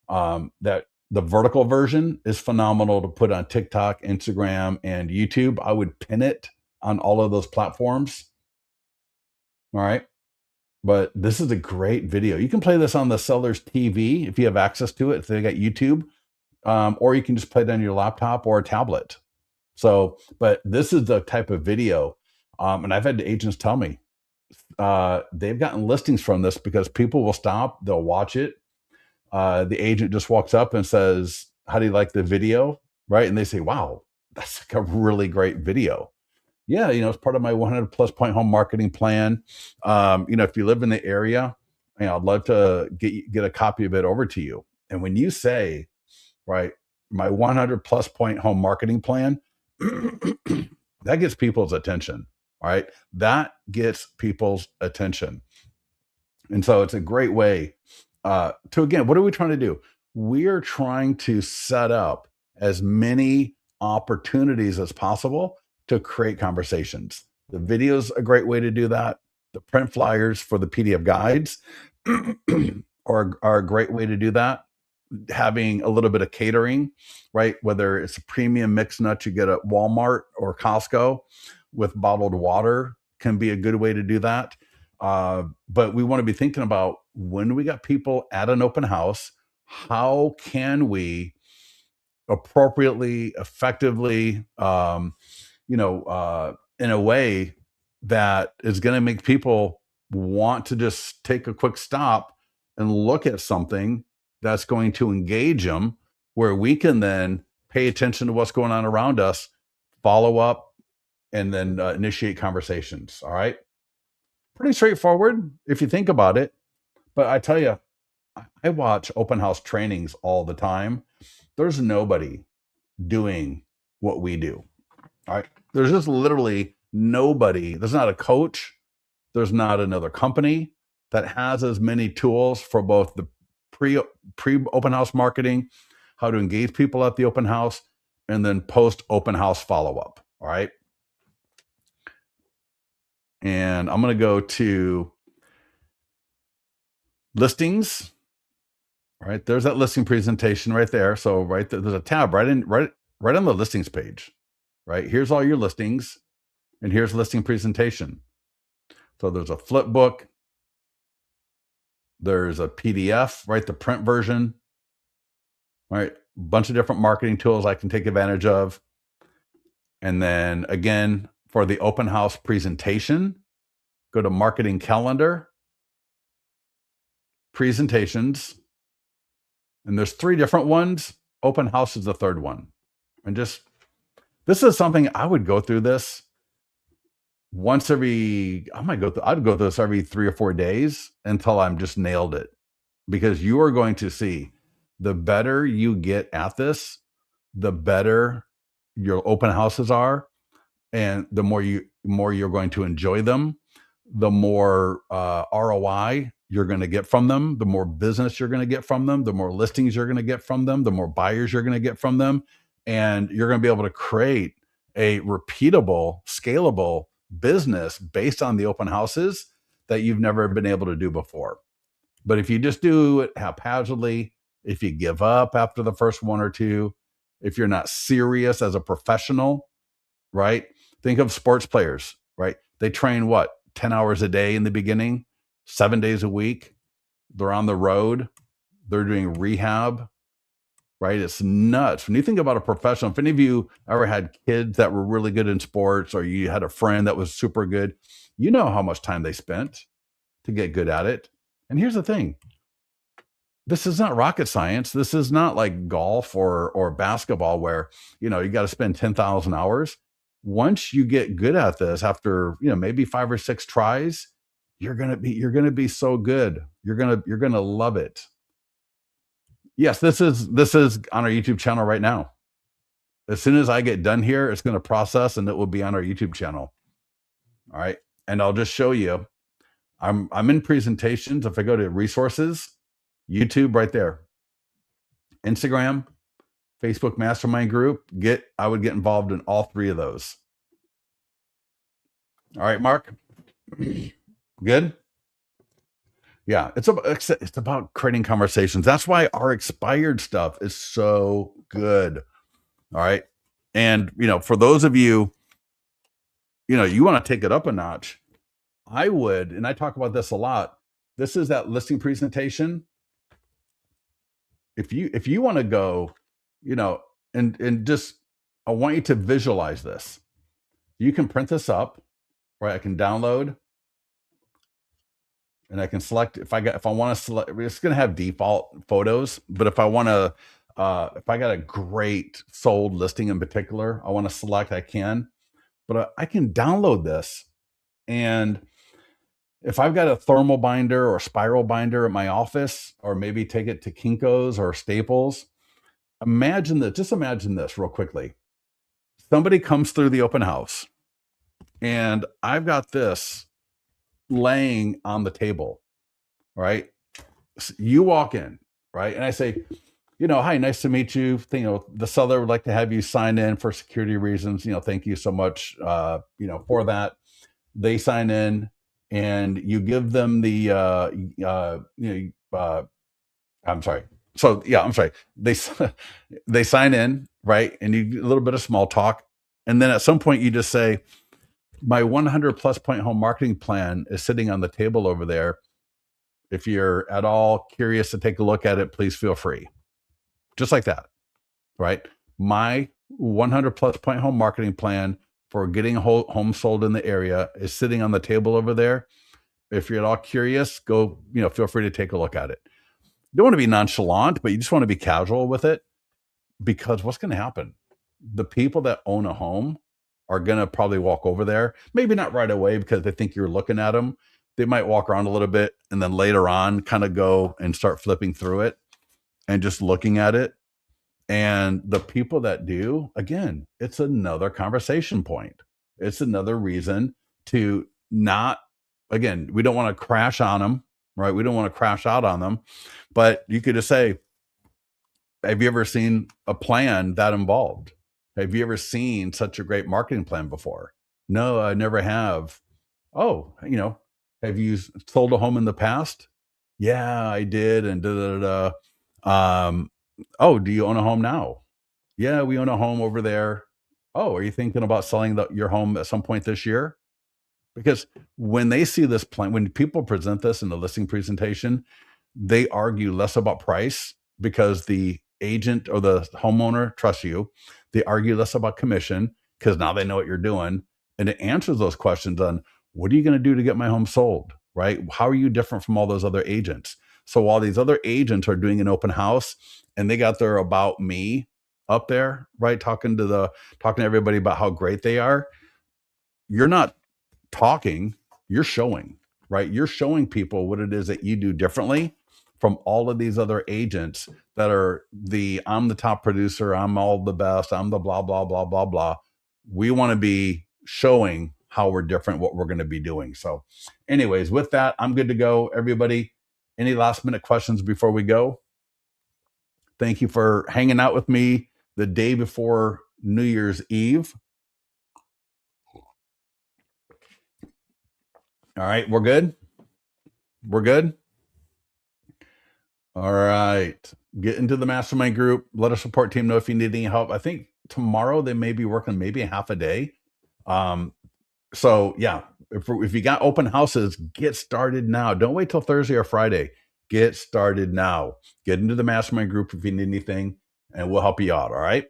Speaker 1: That the vertical version is phenomenal to put on TikTok, Instagram, and YouTube. I would pin it on all of those platforms. All right. But this is a great video. You can play this on the seller's TV if you have access to it, if they got YouTube, or you can just play it on your laptop or a tablet. So, but this is the type of video, and I've had the agents tell me they've gotten listings from this because people will stop, they'll watch it. The agent just walks up and says, how do you like the video? Right. And they say, wow, that's like a really great video. Yeah. It's part of my 100 plus point home marketing plan. If you live in the area, I'd love to get a copy of it over to you. And when you say, right, my 100 plus point home marketing plan, that gets people's attention. All right. That gets people's attention. And so it's a great way again, what are we trying to do? We're trying to set up as many opportunities as possible to create conversations. The video's a great way to do that. The print flyers for the PDF guides are a great way to do that. Having a little bit of catering, right? Whether it's a premium mixed nut you get at Walmart or Costco with bottled water can be a good way to do that. But we want to be thinking about when we got people at an open house, how can we appropriately, effectively, in a way that is going to make people want to just take a quick stop and look at something that's going to engage them, where we can then pay attention to what's going on around us, follow up, and then initiate conversations. All right. Pretty straightforward if you think about it. But I tell you, I watch open house trainings all the time. There's nobody doing what we do. All right. There's just literally nobody. There's not a coach. There's not another company that has as many tools for both the pre open house marketing, how to engage people at the open house, and then post open house follow up. All right. And I'm going to go to listings. Right there's that listing presentation right there. So there's a tab right on the listings page. Right here's all your listings, and here's listing presentation. So there's a flip book, there's a PDF, right, the print version, right, a bunch of different marketing tools I can take advantage of. And then again, for the open house presentation, go to marketing calendar, presentations, and there's 3 different ones. Open house is the 3rd one. And just, this is something I would go through this once every, I'd go through this every 3 or 4 days until I'm just nailed it. Because you are going to see, the better you get at this, the better your open houses are, and the more you're going to enjoy them, the more ROI you're going to get from them, the more business you're going to get from them, the more listings you're going to get from them, the more buyers you're going to get from them, and you're going to be able to create a repeatable, scalable business based on the open houses that you've never been able to do before. But if you just do it haphazardly, if you give up after the first 1 or 2, if you're not serious as a professional, right? Think of sports players, right? They train what, 10 hours a day in the beginning, 7 days a week. They're on the road, they're doing rehab, right? It's nuts. When you think about a professional, if any of you ever had kids that were really good in sports, or you had a friend that was super good, you know how much time they spent to get good at it. And here's the thing, this is not rocket science. This is not like golf or basketball where, you got to spend 10,000 hours. Once you get good at this, after, maybe 5 or 6 tries, you're going to be so good. You're going to love it. Yes, this is on our YouTube channel right now. As soon as I get done here, it's going to process and it will be on our YouTube channel. All right. And I'll just show you. I'm in presentations. If I go to resources, YouTube right there, Instagram, Facebook mastermind group, I would get involved in all 3 of those. All right, Mark. Good. Yeah, it's about creating conversations. That's why our expired stuff is so good. All right. And for those of you, you want to take it up a notch, I would, and I talk about this a lot. This is that listing presentation. If you want to go, and just, I want you to visualize this. You can print this up, right? I can download, and I can select, if I want to select, it's going to have default photos, but if I want to, if I got a great sold listing in particular, I want to select, I can, but I can download this. And if I've got a thermal binder or spiral binder at my office, or maybe take it to Kinko's or Staples, imagine this real quickly. Somebody comes through the open house, and I've got this laying on the table, right? You walk in, right? And I say, hi, nice to meet you. The seller would like to have you sign in for security reasons. Thank you so much, for that. They sign in, and you give them the, I'm sorry. So yeah, I'm sorry. They sign in, right? And you get a little bit of small talk. And then at some point you just say, my 100 plus point home marketing plan is sitting on the table over there. If you're at all curious to take a look at it, please feel free. Just like that, right? My 100 plus point home marketing plan for getting a home sold in the area is sitting on the table over there. If you're at all curious, go, feel free to take a look at it. You don't want to be nonchalant, but you just want to be casual with it, because what's going to happen? The people that own a home are going to probably walk over there. Maybe not right away because they think you're looking at them. They might walk around a little bit, and then later on kind of go and start flipping through it and just looking at it. And the people that do, again, it's another conversation point. It's another reason to not, again, we don't want to crash on them, right? We don't want to crash out on them, but you could just say, have you ever seen a plan that involved? Have you ever seen such a great marketing plan before? No, I never have. Oh, have you sold a home in the past? Yeah, I did. And da da da. Um, oh, do you own a home now? Yeah, we own a home over there. Oh, are you thinking about selling your home at some point this year? Because when they see this plan, when people present this in the listing presentation, they argue less about price because the agent or the homeowner trusts you. They argue less about commission because now they know what you're doing. And it answers those questions on what are you going to do to get my home sold? Right? How are you different from all those other agents? So while these other agents are doing an open house and they got their about me up there, right? Talking to everybody about how great they are, you're not talking, you're showing, right? You're showing people what it is that you do differently from all of these other agents that are I'm the top producer, I'm all the best, I'm the blah, blah, blah, blah, blah. We want to be showing how we're different, what we're going to be doing. So, anyways, with that, I'm good to go. Everybody, any last minute questions before we go? Thank you for hanging out with me the day before New Year's Eve. All right, we're good. We're good. All right. Get into the mastermind group. Let our support team know if you need any help. I think tomorrow they may be working maybe a half a day. So yeah, if you got open houses, get started now. Don't wait till Thursday or Friday. Get started now. Get into the mastermind group if you need anything, and we'll help you out. All right.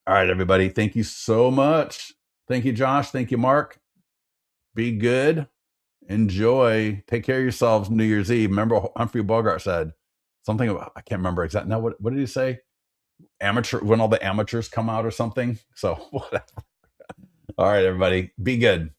Speaker 1: All right, everybody. Thank you so much. Thank you, Josh. Thank you, Mark. Be good. Enjoy. Take care of yourselves New Year's Eve. Remember what Humphrey Bogart said something about, I can't remember exactly. No, what did he say? Amateur, when all the amateurs come out or something. So whatever. All right, everybody. Be good.